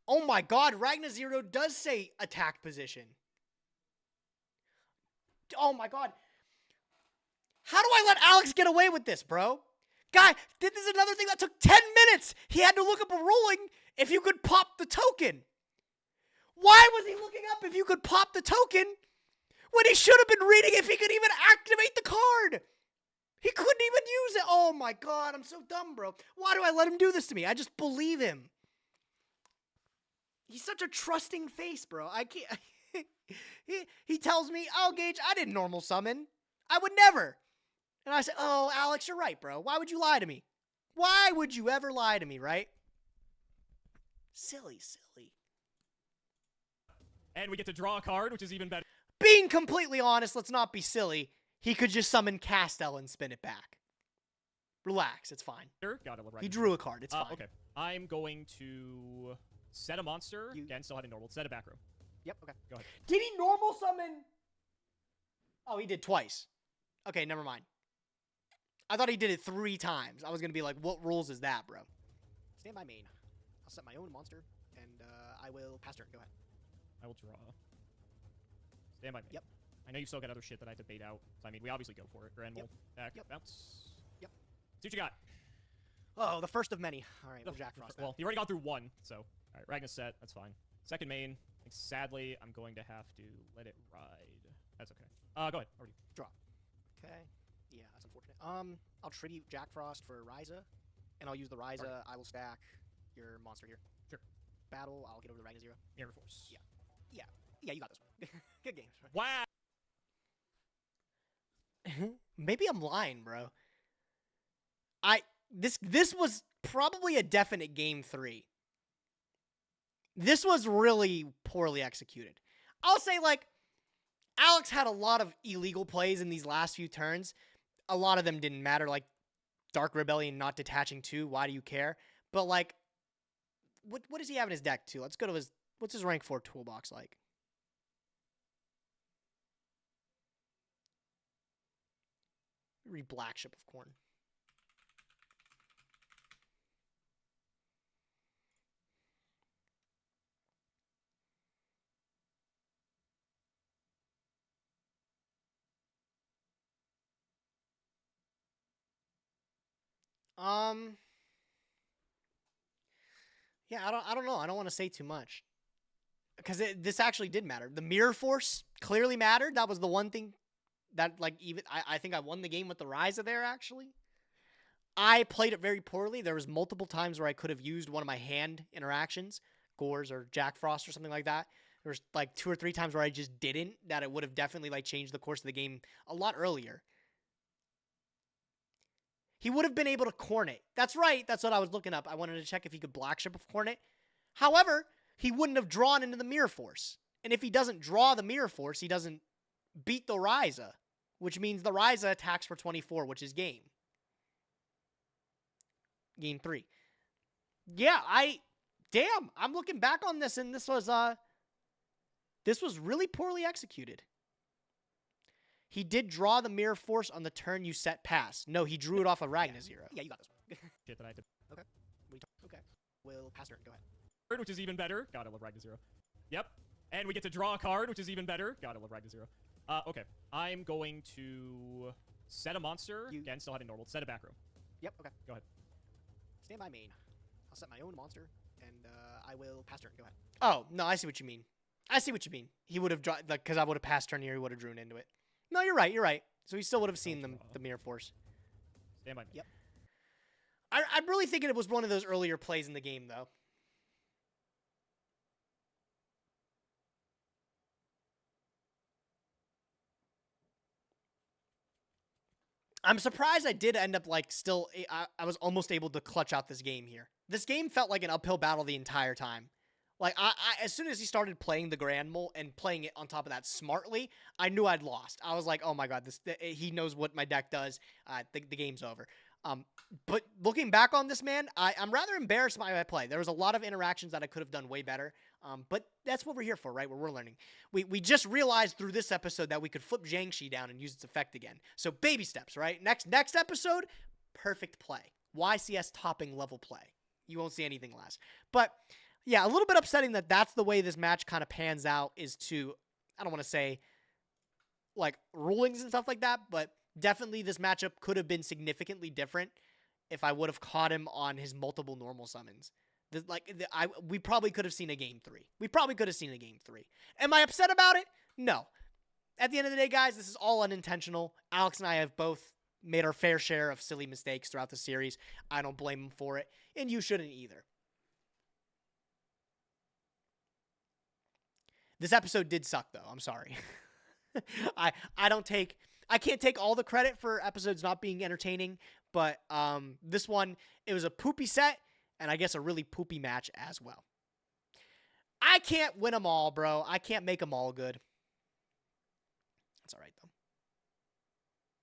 Oh my god, Ragna 0 does say attack position. Oh my god. How do I let Alex get away with this, bro? Guy, this is another thing that took 10 minutes. He had to look up a ruling if you could pop the token. Why was he looking up if you could pop the token when he should have been reading if he could even activate the card? He couldn't even use it. Oh my god, I'm so dumb, bro. Why do I let him do this to me? I just believe him. He's such a trusting face, bro. I can't. he tells me, oh, Gage, I didn't normal summon. I would never. And I say, oh, Alex, you're right, bro. Why would you lie to me? Why would you ever lie to me, right? Silly. And we get to draw a card, which is even better. Being completely honest, let's not be silly. He could just summon Castel and spin it back. Relax, it's fine. He drew a card, it's fine. Okay, I'm going to set a monster. Again, still having normal. Set a back row. Yep, okay. Go ahead. Did he normal summon? Oh, he did twice. Okay, never mind. I thought he did it 3 times. I was going to be like, what rules is that, bro? Stand by main. I'll set my own monster, and I will pass turn. Go ahead. I will draw. Stand by main. Yep. I know you've still got other shit that I have to bait out. So, I mean, we obviously go for it. Granimal, back, bounce. Yep. See what you got. Oh, the first of many. All right, we'll Jack Frost that. Well, you already got through 1, so. All right, Ragna's set. That's fine. Second main. Sadly, I'm going to have to let it ride. That's okay. Go ahead. Over to you. Draw. Okay. Yeah, that's unfortunate. I'll tribute Jack Frost for Ryza, and I'll use the Ryza. Right. I will stack your monster here. Sure. Battle. I'll get over the Ragna 0. Mirror Force. Yeah, you got this one. Good game. Wow. Maybe I'm lying, bro. This was probably a definite game 3. This was really poorly executed. I'll say, like, Alex had a lot of illegal plays in these last few turns. A lot of them didn't matter, like Dark Rebellion not detaching 2. Why do you care? But, like, what does he have in his deck, too? Let's go to his... What's his rank 4 toolbox like? Read Black Ship of Corn. Yeah, I don't know. I don't want to say too much. Because this actually did matter. The Mirror Force clearly mattered. That was the one thing that, like, even... I think I won the game with the Ryza there, actually. I played it very poorly. There was multiple times where I could have used one of my hand interactions, Gores or Jack Frost or something like that. There was, like, 2 or 3 times where I just didn't, that it would have definitely, like, changed the course of the game a lot earlier. He would have been able to Cornet. That's right. That's what I was looking up. I wanted to check if he could Black Ship of Cornet. However, he wouldn't have drawn into the Mirror Force. And if he doesn't draw the Mirror Force, he doesn't beat the Ryza, which means the Ryza attacks for 24, which is game. Game 3. Yeah, damn, I'm looking back on this, and this was really poorly executed. He did draw the Mirror Force on the turn you set pass. No, he drew it off of Ragna 0. Yeah, you got this one. Shit that I did. Okay. Okay. We'll pass turn. Go ahead. Which is even better. God, I love Ragna 0. Yep. And we get to draw a card, which is even better. God, I love Ragna 0. Okay. I'm going to set a monster. Again, still having normal. Set a back row. Yep, okay. Go ahead. Stand by main. I'll set my own monster, and I will pass turn. Go ahead. Oh, no, I see what you mean. He would have drawn, because I would have passed turn here, he would have drawn into it. No, you're right. So he still would have seen the Mirror Force. Stand by me. Yep. I'm really thinking it was one of those earlier plays in the game, though. I'm surprised I did end up, like, still... I was almost able to clutch out this game here. This game felt like an uphill battle the entire time. Like, as soon as he started playing the Grand Mole and playing it on top of that smartly, I knew I'd lost. I was like, oh my god, he knows what my deck does. The game's over. But looking back on this, man, I'm rather embarrassed by my play. There was a lot of interactions that I could have done way better. But that's what we're here for, right? Where we're learning. We just realized through this episode that we could flip Jiangshi down and use its effect again. So baby steps, right? Next episode, perfect play. YCS topping level play. You won't see anything less. But yeah, a little bit upsetting that that's the way this match kind of pans out, is to, I don't want to say, like, rulings and stuff like that, but definitely this matchup could have been significantly different if I would have caught him on his multiple normal summons. We probably could have seen a game 3. Am I upset about it? No. At the end of the day, guys, this is all unintentional. Alex and I have both made our fair share of silly mistakes throughout the series. I don't blame him for it, and you shouldn't either. This episode did suck, though. I'm sorry. I can't take all the credit for episodes not being entertaining, but this one, it was a poopy set, and I guess a really poopy match as well. I can't win them all, bro. I can't make them all good. That's all right, though.